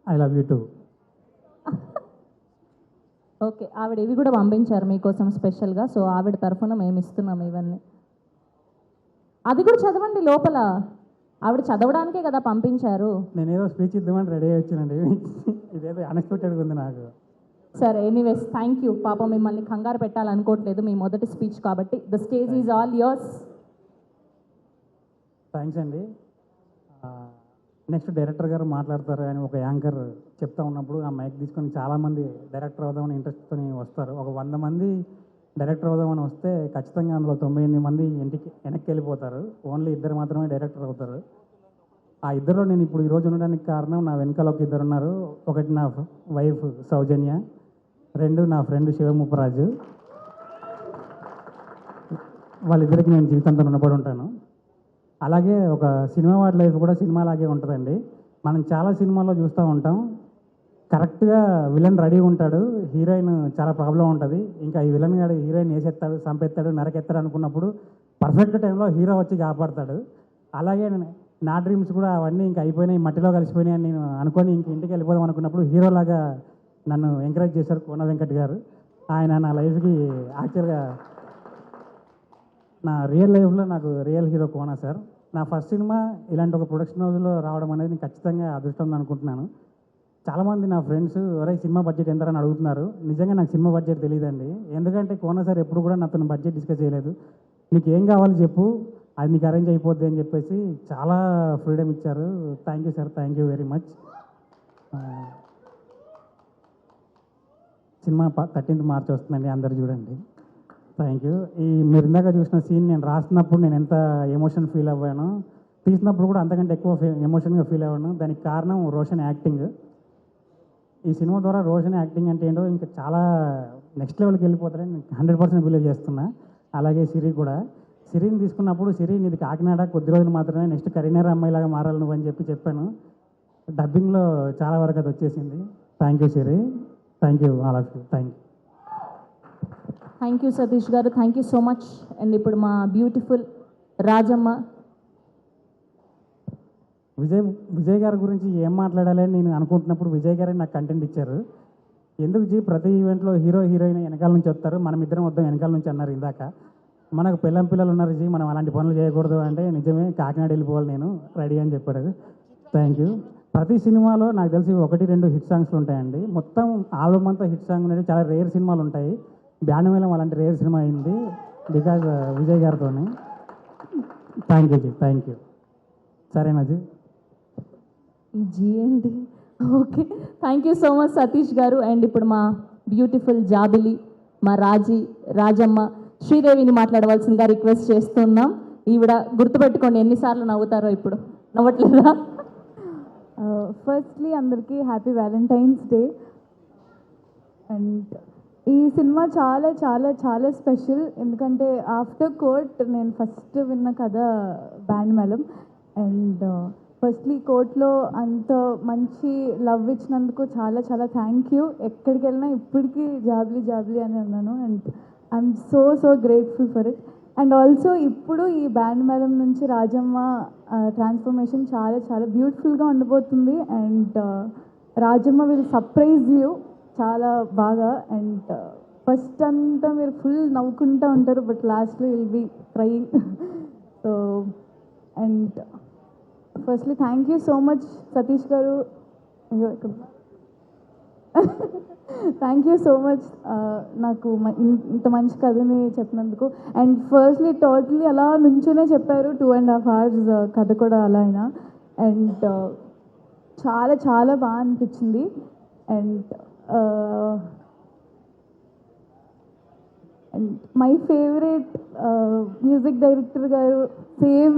I love you two. Okay, ఆవిడ ఇవి కూడా పంపించారు మీకోసం స్పెషల్గా. సో ఆవిడ తరఫున మేము ఇస్తున్నాం ఇవన్నీ. అది కూడా చదవండి లోపల, ఆవిడ చదవడానికే కదా పంపించారు. నేనేదో స్పీచ్ ఇద్దామని రెడీ అయ్యి వచ్చానండి, ఇదేదో అన్ఎక్స్పెక్టెడ్గా ఉంది నాకు. సరే, ఎనీవేస్ థ్యాంక్ యూ. పాపం మిమ్మల్ని కంగారు పెట్టాలనుకోవట్లేదు, మీ మొదటి స్పీచ్ కాబట్టి. The stage is all yours. Thanks అండి. నెక్స్ట్ డైరెక్టర్ గారు మాట్లాడతారు అని ఒక యాంకర్ చెప్తా ఉన్నప్పుడు ఆ మైక్ తీసుకొని చాలామంది డైరెక్టర్ అవుదామని ఇంట్రెస్ట్తో వస్తారు. ఒక 100 మంది డైరెక్టర్ అవుదామని వస్తే ఖచ్చితంగా అందులో 98 మంది వెనక్కి వెళ్ళిపోతారు. ఓన్లీ 2 మాత్రమే డైరెక్టర్ అవుతారు. ఆ ఇద్దరులో నేను ఇప్పుడు ఈరోజు ఉండడానికి కారణం, నా వెనకాల ఒక 2 ఉన్నారు. ఒకటి నా వైఫ్ సౌజన్య, 2 నా ఫ్రెండ్ శివముప్పరాజు. వాళ్ళిద్దరికి నేను జీవితంతో రుణపడి ఉంటాను. అలాగే ఒక సినిమా వాడి లైఫ్ కూడా సినిమా లాగే ఉంటుందండి. మనం చాలా సినిమాల్లో చూస్తూ ఉంటాం, కరెక్ట్గా విలన్ రెడీ ఉంటాడు, హీరోయిన్ చాలా ప్రాబ్లం ఉంటుంది. ఇంకా ఈ విలన్ గాడు హీరోయిన్ వేసేస్తాడు, చంపేస్తాడు, నరకెత్తాడు అనుకున్నప్పుడు పర్ఫెక్ట్ టైంలో హీరో వచ్చి కాపాడతాడు. అలాగే నా డ్రీమ్స్ కూడా అవన్నీ ఇంకా అయిపోయినాయి, మట్టిలో కలిసిపోయినాయి అని నేను అనుకొని ఇంక ఇంటికి వెళ్ళిపోదాం అనుకున్నప్పుడు హీరోలాగా నన్ను ఎంకరేజ్ చేశారు కోన వెంకట్ గారు. ఆయన నా లైఫ్కి యాక్చువల్గా నా రియల్ లైఫ్లో నాకు రియల్ హీరో కోన సార్. నా ఫస్ట్ సినిమా ఇలాంటి ఒక ప్రొడక్షన్ హౌస్లో రావడం అనేది నేను ఖచ్చితంగా అదృష్టం అనుకుంటున్నాను. చాలామంది నా ఫ్రెండ్స్ ఒరే సినిమా బడ్జెట్ ఎంత అని అడుగుతున్నారు. నిజంగా నాకు సినిమా బడ్జెట్ తెలియదండి, ఎందుకంటే కోన సార్ ఎప్పుడు కూడా నాతో బడ్జెట్ డిస్కస్ చేయలేదు. నీకు ఏం కావాలో చెప్పు, అది నీకు అరేంజ్ అయిపోద్ది అని చెప్పేసి చాలా ఫ్రీడమ్ ఇచ్చారు. Thank you sir, thank you very much. Cinema 13th March వస్తుందండి, అందరు చూడండి. Thank you. ఈ మీరు ఇందాక చూసిన సీన్ నేను రాసినప్పుడు నేను ఎంత ఎమోషన్ ఫీల్ అవ్వానో, తీసినప్పుడు కూడా అంతకంటే ఎక్కువ ఎమోషన్గా ఫీల్ అవ్వాను. దానికి కారణం రోషన్ యాక్టింగ్. ఈ సినిమా ద్వారా రోషన్ యాక్టింగ్ అంటే ఏంటో ఇంకా చాలా నెక్స్ట్ లెవెల్కి వెళ్ళిపోతారని నేను 100% బిలీవ్ చేస్తున్నా. అలాగే సిరి కూడా, సిరిని తీసుకున్నప్పుడు సిరి నీది కాకినాడ కొద్ది రోజులు మాత్రమే, నెక్స్ట్ కరీంనగర్ అమ్మాయిలాగా మారాలి నువ్వు అని చెప్పాను. డబ్బింగ్లో చాలా వరకు అది వచ్చేసింది. Thank you Siri, thank you all of you, thank you. Thank you Satish garu, thank you so much. And ఇప్పుడు మా బ్యూటిఫుల్ రాజమ్మ. విజయ్ గారి గురించి ఏం మాట్లాడాలని నేను అనుకుంటున్నప్పుడు విజయ్ గారే నాకు కంటెంట్ ఇచ్చారు. ఎందుకు జీ ప్రతి ఈవెంట్లో హీరో హీరోయిన్ వెనకాల నుంచి వస్తారు, మనం ఇద్దరం వద్దాం వెనకాల నుంచి అన్నారు ఇందాక. మనకు పిల్లలు ఉన్నారు జీ, మనం అలాంటి పనులు చేయకూడదు అంటే నిజమే, కాకినాడ వెళ్ళిపోవాలి నేను రెడీ అని చెప్పాడు. Thank you. ప్రతి సినిమాలో నాకు తెలిసి 1-2 హిట్ సాంగ్స్లు ఉంటాయండి. మొత్తం ఆల్బమ్ అంతా హిట్ సాంగ్ అనేది చాలా రేర్ సినిమాలు ఉంటాయి. బ్యాండ్ అలాంటి రేర్ సినిమా అయింది బికాజ్ విజయ్ గారితో. Thank you ji, thank you. సరేనా జీ? జీ ఏంటి? Okay, thank you so much Satish గారు. అండ్ ఇప్పుడు మా బ్యూటిఫుల్ జాబిలి, మా రాజమ్మ శ్రీదేవిని మాట్లాడవలసిందిగా రిక్వెస్ట్ చేస్తున్నాం. ఈవిడ గుర్తుపెట్టుకోండి ఎన్నిసార్లు నవ్వుతారో. ఇప్పుడు నవ్వట్లేదా? ఫస్ట్లీ అందరికీ హ్యాపీ వ్యాలంటైన్స్ డే. అండ్ ఈ సినిమా చాలా చాలా చాలా స్పెషల్, ఎందుకంటే ఆఫ్టర్ కోర్ట్ నేను ఫస్ట్ విన్న కథ బ్యాండ్ మేళం. అండ్ ఫస్ట్లీ కోర్ట్లో అంత మంచి లవ్ ఇచ్చినందుకు చాలా చాలా థ్యాంక్ యూ. ఎక్కడికి వెళ్ళినా ఇప్పటికీ జాబ్లీ అని అన్నాను. And I'm so grateful for it. And also ఇప్పుడు ఈ బ్యాండ్ మేళం నుంచి రాజమ్మ ట్రాన్స్ఫర్మేషన్ చాలా చాలా బ్యూటిఫుల్గా ఉండబోతుంది. And Rajamma will surprise you చాలా బాగా. అండ్ ఫస్ట్ అంతా మీరు ఫుల్ నవ్వుకుంటూ ఉంటారు, బట్ లాస్ట్లో will be crying. So and firstly thank you so much Satish garu. Thank you so much నాకు ఇంత మంచి కథని చెప్పినందుకు. అండ్ ఫస్ట్లీ టోటలీ అలా నుంచునే చెప్పారు 2.5 hours కథ కూడా అలా అయినా. అండ్ చాలా చాలా బాగా అనిపించింది. And and my favourite music director గారు సేమ్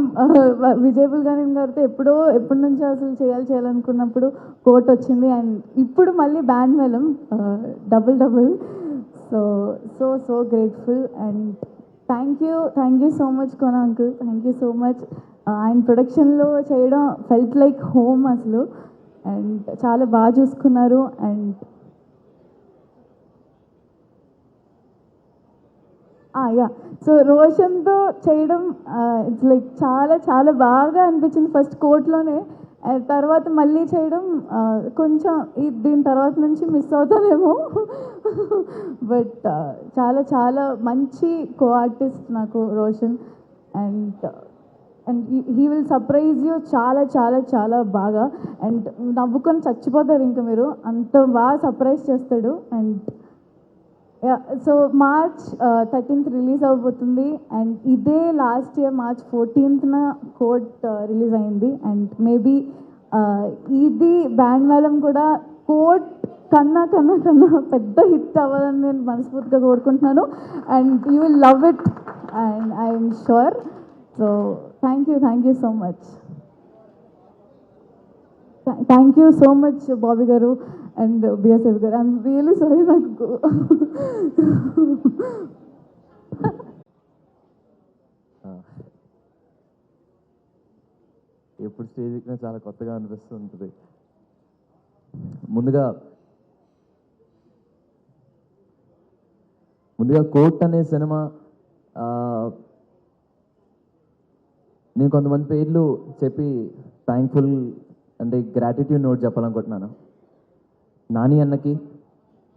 విజయ్ గారితో ఎప్పటి నుంచో అసలు చేయాలనుకున్నప్పుడు కోట్ వచ్చింది. అండ్ ఇప్పుడు మళ్ళీ band Melam double. So so so grateful. And thank you so much Kona uncle. Thank you so much. ఆయన ప్రొడక్షన్లో చేయడం ఫెల్ట్ లైక్ హోమ్ అసలు. అండ్ చాలా బాగా చూసుకున్నారు. అండ్ యా, సో రోషన్తో చేయడం ఇట్స్ లైక్ చాలా చాలా బాగా అనిపించింది ఫస్ట్ కోర్ట్లోనే. తర్వాత మళ్ళీ చేయడం కొంచెం దీని తర్వాత నుంచి మిస్ అవుతానేమో. బట్ చాలా చాలా మంచి కో ఆర్టిస్ట్ నాకు Roshan. And he will surprise you చాలా చాలా చాలా బాగా. అండ్ నవ్వుకొని చచ్చిపోతారు ఇంకా మీరు, అంత బాగా సర్ప్రైజ్ చేస్తాడు. And so March 13th release అవబోతుంది. అండ్ ఇదే last year March 14th court release అయింది. అండ్ మేబీ ఇది బ్యాండ్ మేళం కూడా కోర్ట్ కన్నా పెద్ద హిట్ అవ్వాలని నేను మనస్ఫూర్తిగా కోరుకుంటున్నాను. And you will love it and I'm sure. So thank you so much. Thank you so much Bobby గారు అండ్ బిఎస్ఎఫ్ గారు. I'm really sorry. నాకు ఎప్పుడు స్టేజ్ ఎక్కినా చాలా కొత్తగా అనిపిస్తుంటుంది. ముందుగా కోర్ట్ అనే సినిమా నేను కొంతమంది పేర్లు చెప్పి థ్యాంక్ఫుల్ అంటే గ్రాటిట్యూడ్ నోట్ చెప్పాలనుకుంటున్నాను. నాని అన్నకి,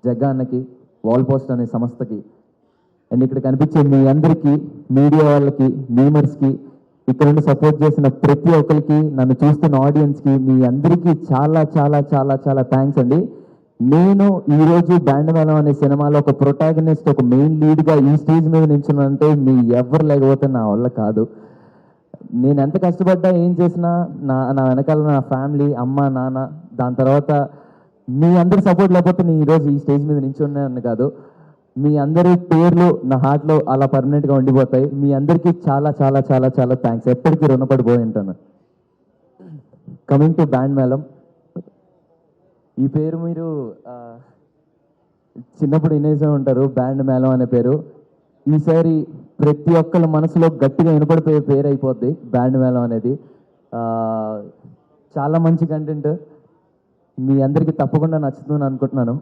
జగ్గా అన్నకి, వాల్ పోస్ట్ అనే సంస్థకి, అండ్ ఇక్కడ కనిపించే మీ అందరికీ, మీడియా వాళ్ళకి, మీమర్స్కి, ఇక్కడ నుండి సపోర్ట్ చేసిన ప్రతి ఒక్కరికి, నన్ను చూస్తున్న ఆడియన్స్కి, మీ అందరికీ చాలా చాలా చాలా చాలా థ్యాంక్స్ అండి. నేను ఈరోజు బ్యాండ్ మేళం అనే సినిమాలో ఒక ప్రొటాగనిస్ట్, ఒక మెయిన్ లీడ్గా ఈ స్టేజ్ మీద నిల్చున్నంటే మీ ఎవరు లేకపోతే నా వల్ల కాదు. నేను ఎంత కష్టపడ్డా ఏం చేసినా నా వెనకాల నా ఫ్యామిలీ, అమ్మ నాన్న, దాని తర్వాత మీ అందరి సపోర్ట్ లేకపోతే నేను ఈరోజు ఈ స్టేజ్ మీద నిల్చున్నాను కాదు. మీ అందరి పేర్లు నా హార్ట్లో అలా పర్మనెంట్గా ఉండిపోతాయి. మీ అందరికీ చాలా చాలా చాలా చాలా థ్యాంక్స్. ఎప్పటికీ రుణపడిపోయి ఉంటాను. కమింగ్ టు బ్యాండ్ మేళం, ఈ పేరు మీరు చిన్నప్పుడు వినేసే ఉంటారు, బ్యాండ్ మేళం అనే పేరు. ఈసారి ప్రతి ఒక్కళ్ళ మనసులో గట్టిగా వినపడిపోయే పేరు అయిపోద్ది బ్యాండ్ మేళం అనేది. చాలా మంచి కంటెంట్, మీ అందరికీ తప్పకుండా నచ్చుతుందని అనుకుంటున్నాను.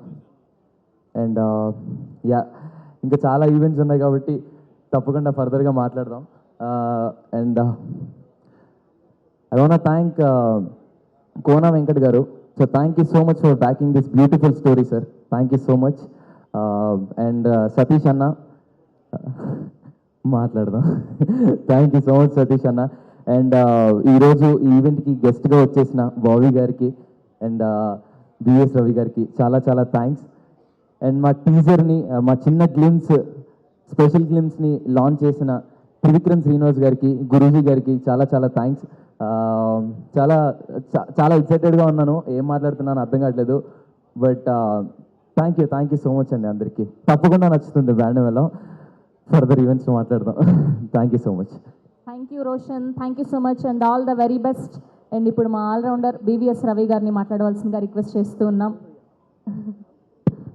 అండ్ ఇంకా చాలా ఈవెంట్స్ ఉన్నాయి కాబట్టి తప్పకుండా ఫర్దర్గా మాట్లాడదాం. And I want thank Kona Venkat garu. So thank you so much for backing this beautiful story sir. Thank you so much. And Satish అన్న మాట్లాడదాం. Thank you so much Satish అన్న. అండ్ ఈరోజు ఈ ఈవెంట్కి గెస్ట్గా వచ్చేసిన బాబీ గారికి అండ్ బిఎస్ రవి గారికి చాలా చాలా థ్యాంక్స్. అండ్ మా టీజర్ని, మా చిన్న గ్లిమ్స్, స్పెషల్ గ్లిమ్స్ని లాంచ్ చేసిన త్రివిక్రమ్ శ్రీనివాస్ గారికి, గురూజీ గారికి చాలా చాలా థ్యాంక్స్. చాలా చాలా ఎక్సైటెడ్గా ఉన్నాను, ఏం మాట్లాడుతున్నాను అర్థం కావట్లేదు. But thank you so much అండి అందరికీ. తప్పకుండా నచ్చుతుంది బ్యాండ్ మేళం. ఫర్దర్ ఈవెంట్స్ మాట్లాడదాం. Thank you so much. Thank you Roshan, thank you so much and all the very best. And ఇప్పుడు మా ఆల్రౌండర్ బీవీఎస్ రవి గారిని మాట్లాడవలసిందిగా రిక్వెస్ట్ చేస్తూ ఉన్నాం.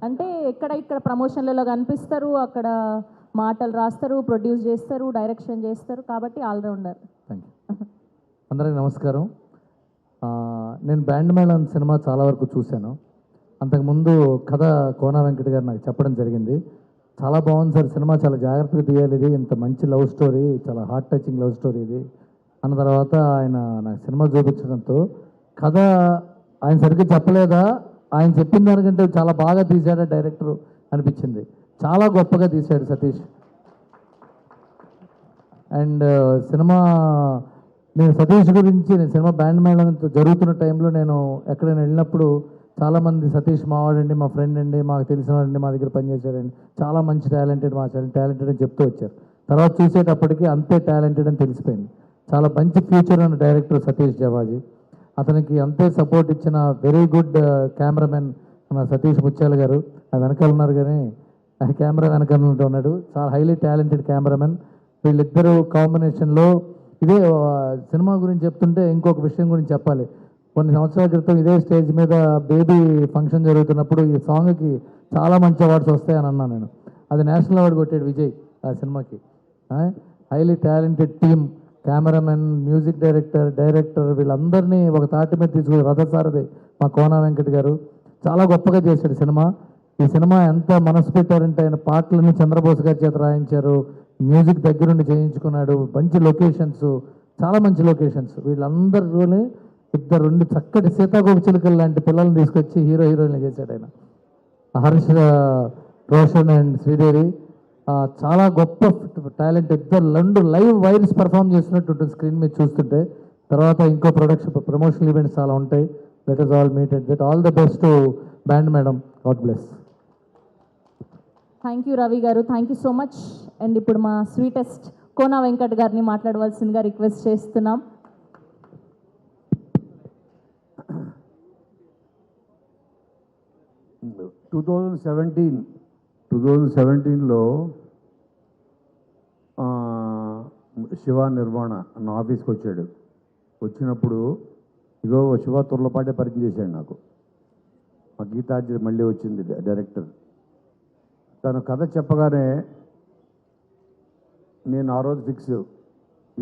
అంటే ఇక్కడ ప్రమోషన్లలో కనిపిస్తారు, అక్కడ మాటలు రాస్తారు, ప్రొడ్యూస్ చేస్తారు, డైరెక్షన్ చేస్తారు, కాబట్టి ఆల్రౌండర్. Thank you. అందరికీ నమస్కారం. నేను బ్యాండ్ మేళం సినిమా చాలా వరకు చూశాను. అంతకుముందు కథ కోనా వెంకట గారు నాకు చెప్పడం జరిగింది. చాలా బాగుంది సార్ సినిమా, చాలా జాగ్రత్తగా తీయాలి, ఇది ఇంత మంచి లవ్ స్టోరీ, చాలా హార్ట్ టచింగ్ లవ్ స్టోరీ ఇది అన్న తర్వాత ఆయన నాకు సినిమా చూపించడంతో కథ ఆయన సరిగ్గా చెప్పలేదా, ఆయన చెప్పిన దానికంటే చాలా బాగా తీశాడా డైరెక్టర్ అనిపించింది. చాలా గొప్పగా తీశాడు సతీష్. అండ్ సినిమా నేను సతీష్ గురించి నేను సినిమా బ్యాండ్ మేళం జరుగుతున్న టైంలో నేను ఎక్కడైనా వెళ్ళినప్పుడు చాలామంది సతీష్ మావాడండి, మా ఫ్రెండ్ అండి, మాకు తెలిసినవాడండి, మా దగ్గర పనిచేశాడండి, చాలా మంచి టాలెంటెడ్, మా టాలెంటెడ్ అని చెప్తూ వచ్చారు. తర్వాత చూసేటప్పటికి అంతే టాలెంటెడ్ అని తెలిసిపోయింది. చాలా మంచి ఫ్యూచర్ ఉన్న డైరెక్టర్ సతీష్ జవాజీ. అతనికి అంతే సపోర్ట్ ఇచ్చిన వెరీ గుడ్ కెమెరామెన్ మన సతీష్ ముత్యాల గారు. ఆ వెనకాల ఉన్నారు కానీ ఆ కెమెరా వెనకాల ఉన్నాడు. చాలా హైలీ టాలెంటెడ్ కెమెరామెన్. వీళ్ళిద్దరూ కాంబినేషన్లో ఇదే సినిమా గురించి చెప్తుంటే ఇంకొక విషయం గురించి చెప్పాలి. కొన్ని సంవత్సరాల క్రితం ఇదే స్టేజ్ మీద బేబీ ఫంక్షన్ జరుగుతున్నప్పుడు ఈ సాంగ్కి చాలా మంచి అవార్డ్స్ వస్తాయని అన్నాను నేను. అది నేషనల్ అవార్డు కొట్టాడు విజయ్ ఆ సినిమాకి. Highly talented team, cameraman, music director వీళ్ళందరినీ ఒక తాటి మీద తీసుకుని రథసారథి మా కోన వెంకట్ గారు చాలా గొప్పగా చేశాడు సినిమా. ఈ సినిమా ఎంత మనసు పెట్టారంటే ఆయన పాటలని చంద్రబోస్ గారి చేత రాయించారు, మ్యూజిక్ దగ్గరుండి చేయించుకున్నాడు, మంచి లొకేషన్స్, చాలా మంచి లొకేషన్స్. వీళ్ళందరూనే రెండు చక్కటి సీతాకోక చిలుకలు లాంటి పిల్లల్ని తీసుకొచ్చి హీరోయిన్లు చేశాడు ఆయన. హర్ష, రోషన్ అండ్ శ్రీదేవి చాలా గొప్ప టాలెంట్. ఇద్దరు లైవ్ వైర్స్ పర్ఫామ్ చేస్తున్నట్టు ఉంటుంది స్క్రీన్ మీద చూస్తుంటే. తర్వాత ఇంకో ప్రమోషనల్ ఈవెంట్స్ చాలా ఉంటాయి. Let us all meet at that. All the best to band Melam. God bless. Thank you Ravi garu, thank you so much. And ఇప్పుడు మా స్వీటెస్ట్ కోన వెంకట్ గారిని మాట్లాడవలసిందిగా రిక్వెస్ట్ చేస్తున్నాం. టూ 2017లో శివ నిర్మాణ నా ఆఫీస్కి వచ్చాడు. వచ్చినప్పుడు ఇగో శివ తుర్లపాటే పరిచయం చేశాడు నాకు. మా గీతాంజలి మళ్ళీ వచ్చింది డైరెక్టర్. తను కథ చెప్పగానే నేను ఆ రోజు ఫిక్స్,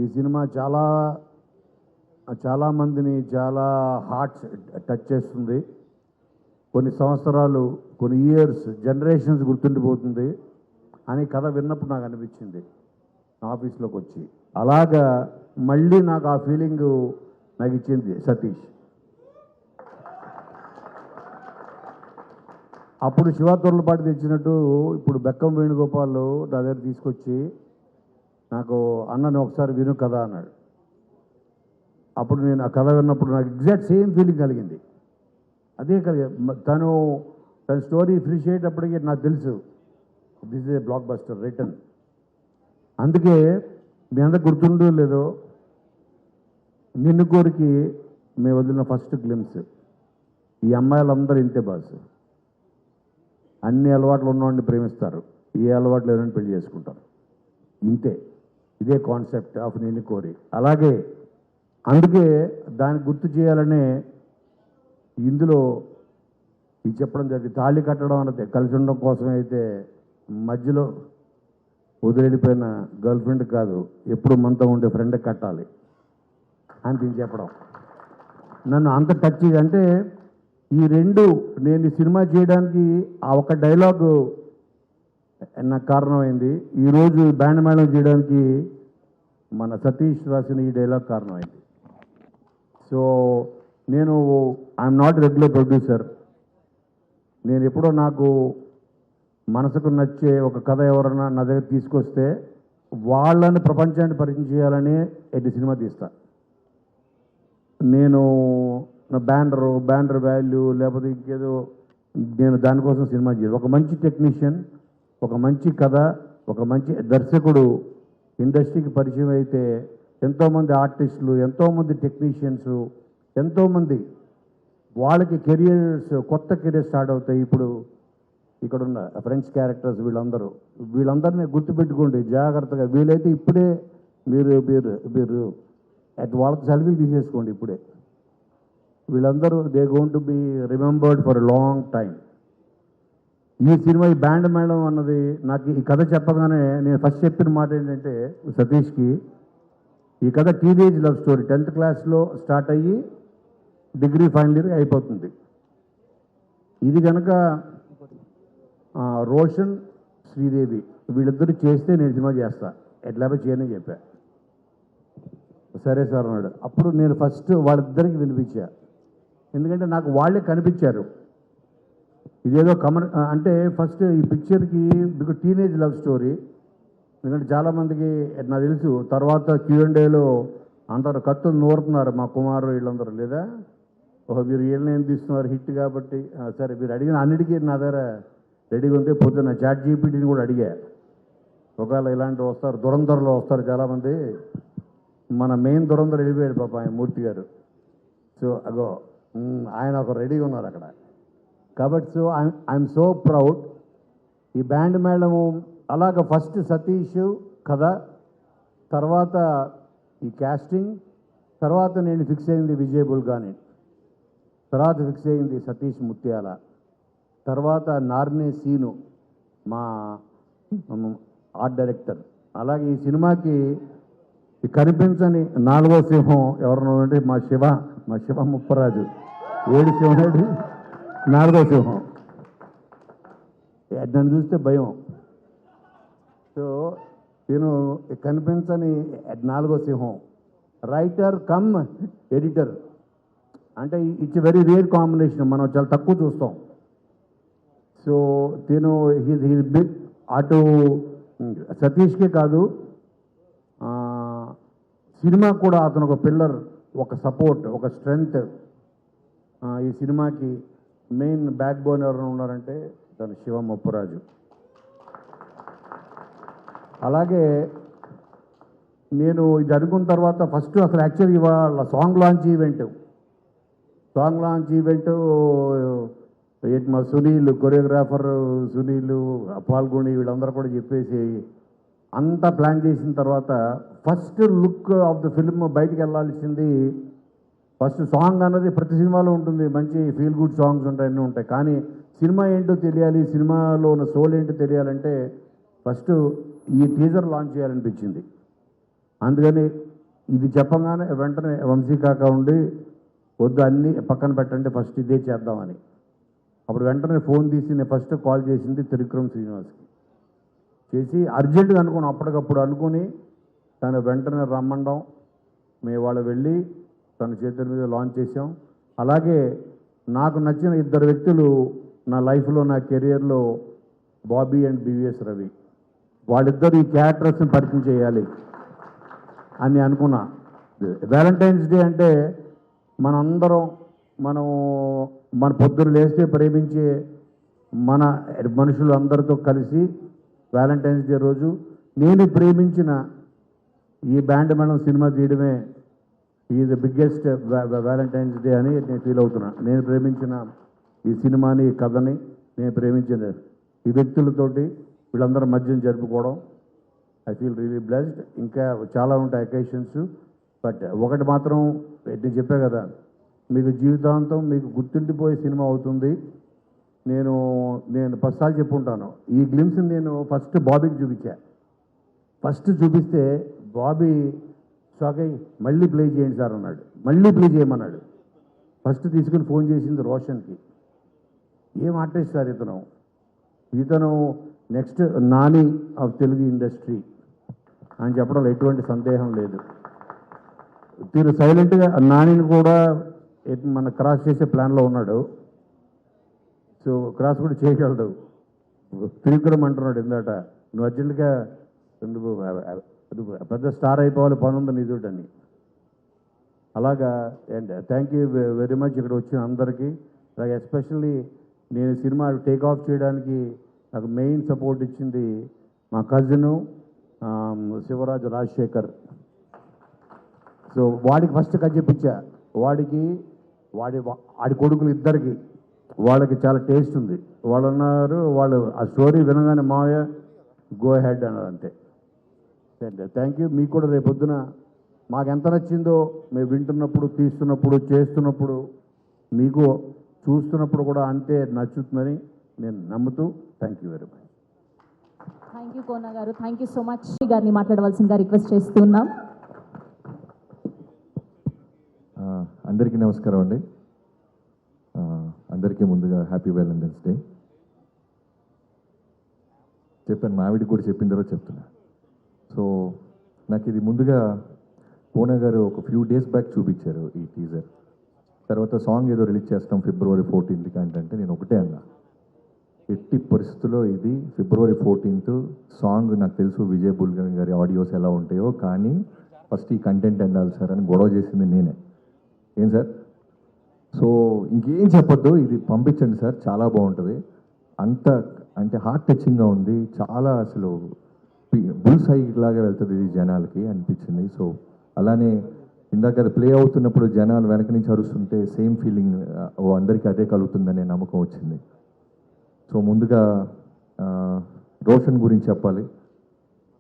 ఈ సినిమా చాలామందిని చాలా హార్ట్స్ టచ్ చేస్తుంది, కొన్ని సంవత్సరాలు, కొన్ని ఇయర్స్, జనరేషన్స్ గుర్తుండిపోతుంది అని కథ విన్నప్పుడు నాకు అనిపించింది నా ఆఫీస్లోకి వచ్చి. అలాగా మళ్ళీ నాకు ఆ ఫీలింగ్ నాకు ఇచ్చింది సతీష్. అప్పుడు శివ తొర్లపాటి తెచ్చినట్టు ఇప్పుడు బెక్కం వేణుగోపాల్ నా దగ్గర తీసుకొచ్చి నాకు అన్నని ఒకసారి విను కథ అన్నాడు. అప్పుడు నేను ఆ కథ విన్నప్పుడు నాకు ఎగ్జాక్ట్ సేమ్ ఫీలింగ్ కలిగింది. అదే తన స్టోరీ ఫినిష్ అయ్యేటప్పటికి నాకు తెలుసు this is a block buster return. అందుకే మీ అందరికి గుర్తుండో లేదో, నిన్ను కోరికి మేము వదిలిన ఫస్ట్ గ్లిమ్స్, ఈ అమ్మాయిలందరూ ఇంతే బాస్, అన్ని అలవాట్లు ఉన్నవాడిని ప్రేమిస్తారు, ఏ అలవాట్లు లేదని పెళ్లి చేసుకుంటారు, ఇంతే. ఇదే కాన్సెప్ట్ ఆఫ్ నిన్ను కోరి. అలాగే అందుకే దాన్ని గుర్తు చేయాలనే ఇందులో ఇది చెప్పడం జరిగింది. తాళి కట్టడం అన్నది కలిసి ఉండడం కోసమే అయితే మధ్యలో వదిలిపోయిన గర్ల్ ఫ్రెండ్ కాదు, ఎప్పుడు మనతో ఉండే ఫ్రెండ్ కట్టాలి అని దీన్ని చెప్పడం నన్ను అంత టచ్. అంటే ఈ రెండు నేను ఈ సినిమా చేయడానికి ఆ ఒక డైలాగు నాకు కారణమైంది. ఈరోజు బ్యాండ్ మేళం చేయడానికి మన సతీష్ రాసిన ఈ డైలాగ్ కారణమైంది. సో నేను ఐఎమ్ నాట్ రెగ్యులర్ ప్రొడ్యూసర్. నేను ఎప్పుడో నాకు మనసుకు నచ్చే ఒక కథ ఎవరన్నా నా దగ్గర తీసుకొస్తే వాళ్ళని ప్రపంచాన్ని పరిచయం చేయాలని ఎట్టి సినిమా తీస్తా. నేను నా బ్యానర్ వాల్యూ లేకపోతే ఇంకేదో నేను దానికోసం సినిమా చేయను. ఒక మంచి టెక్నీషియన్, ఒక మంచి కథ, ఒక మంచి దర్శకుడు ఇండస్ట్రీకి పరిచయం అయితే ఎంతోమంది ఆర్టిస్టులు, ఎంతోమంది టెక్నీషియన్స్, ఎంతోమంది వాళ్ళకి కెరియర్స్, కొత్త కెరియర్ స్టార్ట్ అవుతాయి. ఇప్పుడు ఇక్కడున్న ఫ్రెండ్స్ క్యారెక్టర్స్ వీళ్ళందరినీ గుర్తుపెట్టుకోండి జాగ్రత్తగా. వీలైతే ఇప్పుడే మీరు వాళ్ళకి సెల్ఫీ తీసేసుకోండి ఇప్పుడే. వీళ్ళందరూ they going to be remembered for long time. ఈ సినిమా ఈ బ్యాండ్ మేళం అన్నది నాకు ఈ కథ చెప్పగానే నేను ఫస్ట్ చెప్పిన మాట ఏంటంటే సతీష్కి, ఈ కథ టీనేజ్ లవ్ స్టోరీ. 10th క్లాస్లో స్టార్ట్ అయ్యి డిగ్రీ ఫైనల్ ఇయర్ అయిపోతుంది. ఇది కనుక రోషన్, శ్రీదేవి వీళ్ళిద్దరు చేస్తే నేను సినిమా చేస్తా, ఎట్లాగో చేయని చెప్పా. సరే సార్ అన్నాడు. అప్పుడు నేను ఫస్ట్ వాళ్ళిద్దరికి వినిపించా, ఎందుకంటే నాకు వాళ్ళే కనిపించారు. ఇదేదో అంటే ఫస్ట్ ఈ పిక్చర్కి మీకు టీనేజ్ లవ్ స్టోరీ. ఎందుకంటే చాలామందికి నాకు తెలుసు తర్వాత Q&Aలో అందరు కత్తులు నూరుతున్నారు మా కుమారు వీళ్ళందరూ, లేదా మీరు వీళ్ళని తీస్తున్నారు హిట్ కాబట్టి. సరే, మీరు అడిగిన అన్నిటికీ నా దగ్గర రెడీగా ఉంటే పొద్దున్న ChatGPTని కూడా అడిగా, ఒకవేళ ఇలాంటివి వస్తారు, దురంధరలో వస్తారు చాలామంది. మన మెయిన్ దురంధర వెళ్ళిపోయాడు పాప ఆయన మూర్తి గారు. సో అగో ఆయన ఒక రెడీగా ఉన్నారు అక్కడ. కాబట్టి సో ఐఎమ్ సో ప్రౌడ్. ఈ బ్యాండ్ మేళము అలాగ ఫస్ట్ సతీష్ కథ, తర్వాత ఈ క్యాస్టింగ్, తర్వాత నేను ఫిక్స్ అయింది విజయ్ బుల్గాని, తర్వాత ఫిక్స్ అయింది సతీష్ ముత్యాల, తర్వాత నార్నే సీను మా ఆర్ట్ డైరెక్టర్. అలాగే ఈ సినిమాకి ఈ కనిపించని 4వ సింహం ఎవరన్నా అంటే మా శివ ముప్పరాజు. 7 సింహాడు 4వ సింహం. నన్ను చూస్తే భయం. సో నేను కనిపించని 4వ సింహం, రైటర్ కమ్ ఎడిటర్. అంటే ఇట్స్ వెరీ రేర్ కాంబినేషన్, మనం చాలా తక్కువ చూస్తాం. సో నేను హీ బిగ్. అటు సతీష్కే కాదు, సినిమా కూడా అతను ఒక పిల్లర్, ఒక సపోర్ట్, ఒక స్ట్రెంగ్త్. ఈ సినిమాకి మెయిన్ బ్యాక్ బోన్ ఎవరైనా ఉన్నారంటే తను శివ ముప్పరాజు. అలాగే నేను ఇది అనుకున్న తర్వాత ఫస్ట్ అసలు యాక్చువల్లీ ఇవాళ సాంగ్ లాంచ్ ఈవెంట్ మా సునీల్ కొరియోగ్రాఫర్, సునీల్ పాల్గొని వీళ్ళందరూ కూడా చెప్పేసి అంతా ప్లాన్ చేసిన తర్వాత first look of the film బయటికి వెళ్ళాల్సింది. ఫస్ట్ సాంగ్ అన్నది ప్రతి సినిమాలో ఉంటుంది, మంచి ఫీల్ గుడ్ సాంగ్స్ ఉంటాయి, అన్నీ ఉంటాయి. కానీ సినిమా ఏంటో తెలియాలి, సినిమాలో ఉన్న సోల్ ఏంటో తెలియాలంటే ఫస్ట్ ఈ టీజర్ లాంచ్ చేయాలనిపించింది. అందుకని ఇది చెప్పగానే వెంటనే వంశీకాక ఉండి వద్దు అన్నీ పక్కన పెట్టండి, ఫస్ట్ ఇదే చేద్దామని. అప్పుడు వెంటనే ఫోన్ తీసి నేను ఫస్ట్ కాల్ చేసింది త్రివిక్రమ్ శ్రీనివాస్కి చేసి అర్జెంటుగా అనుకున్నాం. అప్పటికప్పుడు అనుకుని తను వెంటనే రమ్మండం, మేము వాళ్ళు వెళ్ళి తన చేతుల మీద లాంచ్ చేసాం. అలాగే నాకు నచ్చిన 2 వ్యక్తులు నా లైఫ్లో, నా కెరియర్లో, బాబీ అండ్ బివిఎస్ రవి. వాళ్ళిద్దరు ఈ క్యారెక్టర్స్ని పరిచయం చేయాలి అని అనుకున్నా. వ్యాలంటైన్స్ డే అంటే మనందరం మన పొద్దున లేస్తే ప్రేమించే మన మనుషులు అందరితో కలిసి వ్యాలంటైన్స్ డే రోజు నేను ప్రేమించిన ఈ బ్యాండ్ మేళం సినిమా తీయడమే ఈ ద బిగ్గెస్ట్ వ్యాలంటైన్స్ డే అని నేను ఫీల్ అవుతున్నా. నేను ప్రేమించిన ఈ సినిమాని, ఈ కథని, నేను ప్రేమించిన ఈ వ్యక్తులతోటి వీళ్ళందరి మధ్యన జరుపుకోవడం ఐ ఫీల్ రియలీ బ్లెస్డ్. ఇంకా చాలా ఉంటాయి అకేషన్స్, బట్ ఒకటి మాత్రం నేను చెప్పా కదా, మీకు జీవితాంతం మీకు గుర్తుండిపోయే సినిమా అవుతుంది. నేను 10 సార్లు చెప్పుంటాను. ఈ గ్లిమ్స్ నేను ఫస్ట్ బాబీకి చూపించా. ఫస్ట్ చూపిస్తే బాబీ షాక్ అయ్యి మళ్ళీ ప్లే చేయండి సార్ అన్నాడు. మళ్ళీ ప్లే చేయమన్నాడు. ఫస్ట్ తీసుకుని ఫోన్ చేసింది రోషన్కి. ఏం ఆర్టిస్ట్ సార్ ఇతను next Nani of Telugu industry అని చెప్పడంలో ఎటువంటి సందేహం లేదు. తీరు సైలెంట్గా నానిని కూడా మన క్రాస్ చేసే ప్లాన్లో ఉన్నాడు. సో క్రాస్ కూడా చేయగలడు. త్రివిక్రమ్ అంటున్నాడు ఇందాట, నువ్వు అర్జెంటుగా పెద్ద స్టార్ అయిపోవాలి, పని ఉంది నీతోటని. అలాగా. And thank you very much ఇక్కడ వచ్చిన అందరికీ. అలాగే ఎస్పెషల్లీ నేను సినిమా టేక్ ఆఫ్ చేయడానికి నాకు మెయిన్ సపోర్ట్ ఇచ్చింది మా కజిను శివరాజు రాజశేఖర్. సో వాడికి ఫస్ట్ కథ చెప్పించా. వాడి కొడుకులు ఇద్దరికి వాళ్ళకి చాలా టేస్ట్ ఉంది. వాళ్ళు అన్నారు, వాళ్ళు ఆ స్టోరీ వినగానే మావయ్య గో హెడ్ అన్నారు అంతే. Thank you. మీకు కూడా రేపొద్దున మాకు ఎంత నచ్చిందో మేము వింటున్నప్పుడు, తీస్తున్నప్పుడు, చేస్తున్నప్పుడు, మీకు చూస్తున్నప్పుడు కూడా అంతే నచ్చుతుందని నేను నమ్ముతూ thank you very much. Thank you Kona garu. Thank you so much. గారిని మాట్లాడవలసిందిగా రిక్వెస్ట్ చేస్తున్నాం. అందరికీ నమస్కారం అండి. అందరికీ ముందుగా హ్యాపీ వ్యాలంటైన్స్ డే. చెప్పాను, మా ఆవిడ కూడా చెప్పిన తర్వాత చెప్తున్నా. సో నాకు ఇది ముందుగా పూనా గారు ఒక ఫ్యూ డేస్ బ్యాక్ చూపించారు ఈ టీజర్. తర్వాత సాంగ్ ఏదో రిలీజ్ చేస్తాం February 14th అంటే నేను ఒకటే అన్నా, ఎట్టి పరిస్థితుల్లో ఇది February 14th సాంగ్ నాకు తెలుసు విజయ్ బుల్గన్ గారి ఆడియోస్ ఎలా ఉంటాయో, కానీ ఫస్ట్ ఈ కంటెంట్ ఎండాలి సార్ అని గొడవ చేసింది నేనే. ఏం సార్? సో ఇంకేం చెప్పొద్దు, ఇది పంపించండి సార్, చాలా బాగుంటుంది. అంత అంటే హార్ట్ టచింగ్గా ఉంది, చాలా అసలు బుల్ సైడ్ లాగా వెళ్తుంది ఇది జనాలకి అనిపించింది. సో అలానే ఇందాక అది ప్లే అవుతున్నప్పుడు జనాలు వెనక నుంచి అరుస్తుంటే సేమ్ ఫీలింగ్ అందరికీ అదే కలుగుతుందనే నమ్మకం వచ్చింది. సో ముందుగా రోషన్ గురించి చెప్పాలి.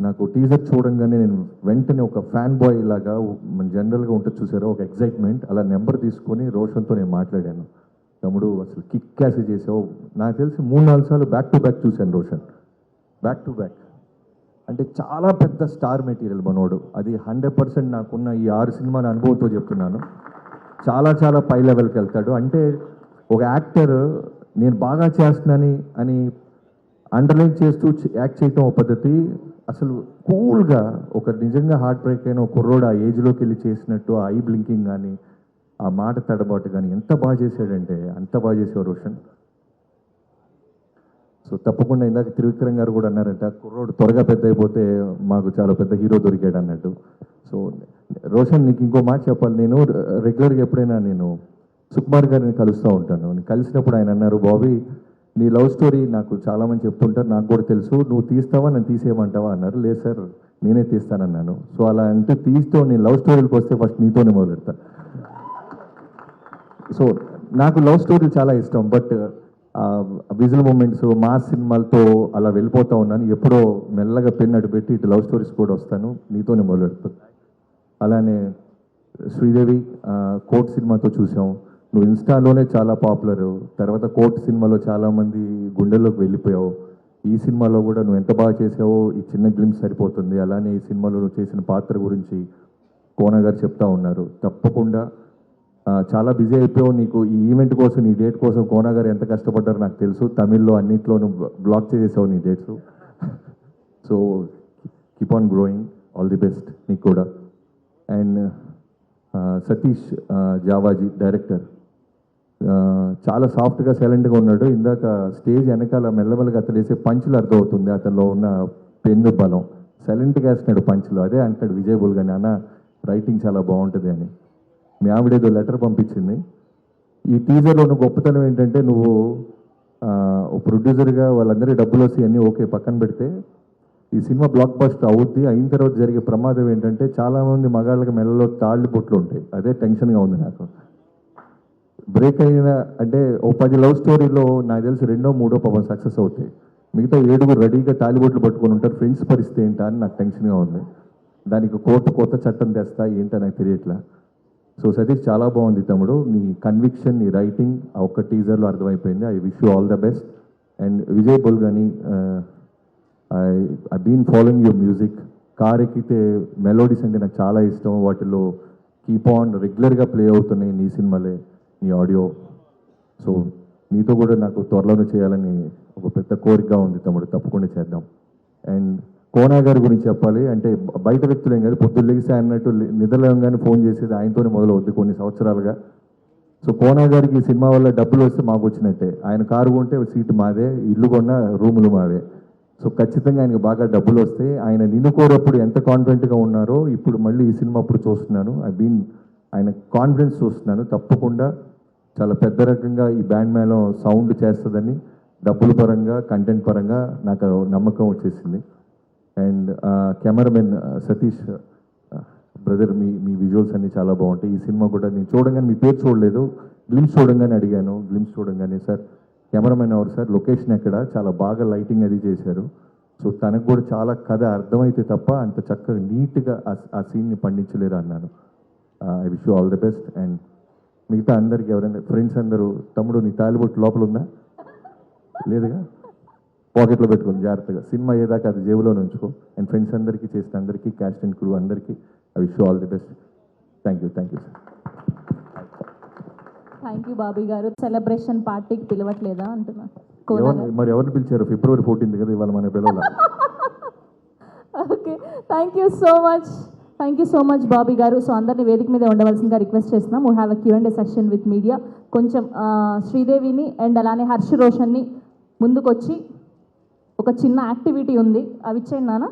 నాకు టీజర్ చూడంగానే నేను వెంటనే ఒక ఫ్యాన్ బాయ్ లాగా మన జనరల్గా ఉంటుంది చూసారో ఒక ఎగ్జైట్మెంట్, అలా నెంబర్ తీసుకొని రోషన్తో నేను మాట్లాడాను. తమ్ముడు అసలు కిక్ క్యాష్ చేసావు. నాకు తెలిసి 3-4 సార్లు బ్యాక్ టు బ్యాక్ చూశాను రోషన్, బ్యాక్ టు బ్యాక్. అంటే చాలా పెద్ద స్టార్ మెటీరియల్ మనోడు. అది 100% నాకున్న ఈ 6 సినిమాల అనుభవంతో చెప్తున్నాను. చాలా చాలా పై లెవెల్కి వెళ్తాడు. అంటే ఒక యాక్టర్ నేను బాగా చేస్తున్నాను అని అండర్లైన్ చేస్తూ యాక్ట్ చేయటం ఒక పద్ధతి, అసలు కూల్గా ఒక నిజంగా హార్ట్ బ్రేక్ అయిన ఒక కుర్రోడు ఆ ఏజ్లోకి వెళ్ళి చేసినట్టు ఆ ఐ బ్లింకింగ్ కానీ ఆ మాట తడబాటు కానీ ఎంత బాగా చేశాడంటే అంత బాగా చేసేవారు రోషన్. సో తప్పకుండా ఇందాక త్రివిక్రమ్ గారు కూడా అన్నారంట, కుర్రోడు త్వరగా పెద్ద అయిపోతే మాకు చాలా పెద్ద హీరో దొరికాడు అన్నట్టు. సో రోషన్ నీకు ఇంకో మాట చెప్పాలి. నేను రెగ్యులర్గా ఎప్పుడైనా నేను సుకుమార్ గారిని కలుస్తూ ఉంటాను. కలిసినప్పుడు ఆయన అన్నారు, బాబీ నీ లవ్ స్టోరీ నాకు చాలామంది చెప్తుంటారు, నాకు కూడా తెలుసు, నువ్వు తీస్తావా నన్ను తీసేయమంటావా అన్నారు. లేదు సార్ నేనే తీస్తానన్నాను. సో అలా అంటే తీస్తూ నేను లవ్ స్టోరీలకు వస్తే ఫస్ట్ నీతోనే మొదలు పెడతా. సో నాకు లవ్ స్టోరీ చాలా ఇష్టం, బట్ విజువల్ మూమెంట్స్ మా సినిమాలతో అలా వెళ్ళిపోతూ ఉన్నాను. ఎప్పుడో మెల్లగా పెన్ అడ్డుపెట్టి ఇటు లవ్ స్టోరీస్ కూడా వస్తాను, నీతోనే మొదలు పెడతాను. అలానే శ్రీదేవి కోర్ట్ సినిమాతో చూసాం, నువ్వు ఇన్స్టాలోనే చాలా పాపులర్, తర్వాత కోర్ట్ సినిమాలో చాలామంది గుండెల్లోకి వెళ్ళిపోయావు. ఈ సినిమాలో కూడా నువ్వు ఎంత బాగా చేసావో ఈ చిన్న గ్లిమ్స్ సరిపోతుంది. అలానే ఈ సినిమాలో నువ్వు చేసిన పాత్ర గురించి కోన గారు చెప్తా ఉన్నారు. తప్పకుండా చాలా బిజీ అయిపోయావు. నీకు ఈ ఈవెంట్ కోసం నీ డేట్ కోసం కోన గారు ఎంత కష్టపడ్డారో నాకు తెలుసు. తమిళ్లో అన్నింటిలో నువ్వు బ్లాక్ చేసేసావు నీ dates. So keep on growing, all the best నీకు కూడా. అండ్ సతీష్ జావాజీ డైరెక్టర్ చాలా సాఫ్ట్గా సైలెంట్గా ఉన్నాడు. ఇందాక స్టేజ్ వెనకాల మెల్లమెల్లగా అతను వేసే పంచులు అర్థమవుతుంది అతనిలో ఉన్న పెన్ను బలం. సైలెంట్గా వేస్తున్నాడు పంచులు. అదే అంటాడు విజయ్ బుల్గన్ అన్న రైటింగ్ చాలా బాగుంటుంది అని. మీ ఆవిడేదో లెటర్ పంపించింది. ఈ టీజర్లో ఉన్న గొప్పతనం ఏంటంటే నువ్వు ప్రొడ్యూసర్గా వాళ్ళందరికీ డబ్బులు వస్తాయి అన్నీ ఓకే పక్కన పెడితే, ఈ సినిమా బ్లాక్ బస్టర్ అవుద్ది. అయిన తర్వాత జరిగే ప్రమాదం ఏంటంటే చాలామంది మగాళ్ళకి మెడలో తాళ్ళు బొట్లు ఉంటాయి. అదే టెన్షన్గా ఉంది నాకు. బ్రేక్ అయిన అంటే ఓ 10 లవ్ స్టోరీలో నాకు తెలిసి 2, 3 పాపం సక్సెస్ అవుతాయి. మిగతా 7 రెడీగా తాలిబొట్లు పట్టుకొని ఉంటారు. ఫ్రెండ్స్ పరిస్థితి ఏంటా అని నాకు టెన్షన్గా ఉంది. దానికి కొత్త చట్టం తెస్తా ఏంటో నాకు తెలియట్లా. సో సతీష్ చాలా బాగుంది తమ్ముడు, నీ కన్విక్షన్, నీ రైటింగ్ ఆ ఒక్క టీజర్లో అర్థమైపోయింది. I wish you all the best. And Vijay Bulganin I been following your music. Car ఎక్కితే మెలోడీస్ అంటే నాకు చాలా ఇష్టం. వాటిలో కీప్ ఆన్ రెగ్యులర్గా ప్లే అవుతున్నాయి నీ సినిమాలే, నీ ఆడియో. సో నీతో కూడా నాకు త్వరలోనే చేయాలని ఒక పెద్ద కోరికగా ఉంది తమ్ముడు, తప్పకుండా చేద్దాం. అండ్ కోనా గారి గురించి చెప్పాలి అంటే బయట వ్యక్తులేం కాదు, పొద్దున్న లెగిసి అన్నట్టు నిద్రలేగానే ఫోన్ చేసేది ఆయనతోనే మొదలవుద్ది కొన్ని సంవత్సరాలుగా. సో కోనా గారికి ఈ సినిమా వల్ల డబ్బులు వస్తే మాకు వచ్చినట్టే. ఆయన కారు కొంటే సీటు మాదే, ఇల్లు కొన్న రూములు మావే. సో ఖచ్చితంగా ఆయనకు బాగా డబ్బులు వస్తే ఆయన నిన్ను కోరప్పుడు ఎంత కాన్ఫిడెంట్గా ఉన్నారో ఇప్పుడు మళ్ళీ ఈ సినిమా అప్పుడు చూస్తున్నాను. ఆయన కాన్ఫిడెన్స్ చూస్తున్నాను. తప్పకుండా చాలా పెద్ద రకంగా ఈ బ్యాండ్ మేళం సౌండ్ చేస్తుందని డబ్బుల పరంగా కంటెంట్ పరంగా నాకు నమ్మకం వచ్చేసింది. And cameraman Satish brother, me visuals అన్నీ చాలా బాగుంటాయి. ఈ సినిమా కూడా నేను చూడంగానే మీ పేరు చూడలేదు, గ్లిమ్స్ చూడంగానే అడిగాను. గ్లిమ్స్ చూడంగానే సార్ కెమెరామెన్ ఎవరు సార్, లొకేషన్ ఎక్కడ, చాలా బాగా లైటింగ్ అది చేశారు. సో తనకు కూడా చాలా కథ అర్థమైతే తప్ప అంత చక్కగా నీట్గా ఆ సీన్ని పండించలేరు అన్నాను. I wish you all the best. And మిగతా అందరికి ఎవరైనా ఫ్రెండ్స్ అందరూ, తమ్ముడు నీ తాలిబొట్టు లోపల ఉందా లేదుగా, పాకెట్లో పెట్టుకుని జాగ్రత్తగా సినిమా ఏదాకా అది జేబులో ఉంచుకో. అండ్ ఫ్రెండ్స్ అందరికీ చేసిన అందరికీ, క్యాస్ట్ అండ్ క్రూ అందరికీ I wish you all the best. Thank you sir. Thank you Bobby గారు. సెలబ్రేషన్ పార్టీకి పిలవట్లేదా అంటున్నా. మరి ఎవరిని పిలిచారు? February 14th కదా ఇవాళ మన పిలవాల. Okay, thank you so much Bobby garu. So అందరినీ వేదిక మీద ఉండవలసిందిగా రిక్వెస్ట్ చేస్తున్నాం. We have a Q&A section with media. కొంచెం శ్రీదేవిని అండ్ అలానే హర్ష్ రోషన్ని ముందుకొచ్చి ఒక చిన్న యాక్టివిటీ ఉంది, అవి ఇచ్చేయండి నాన్న.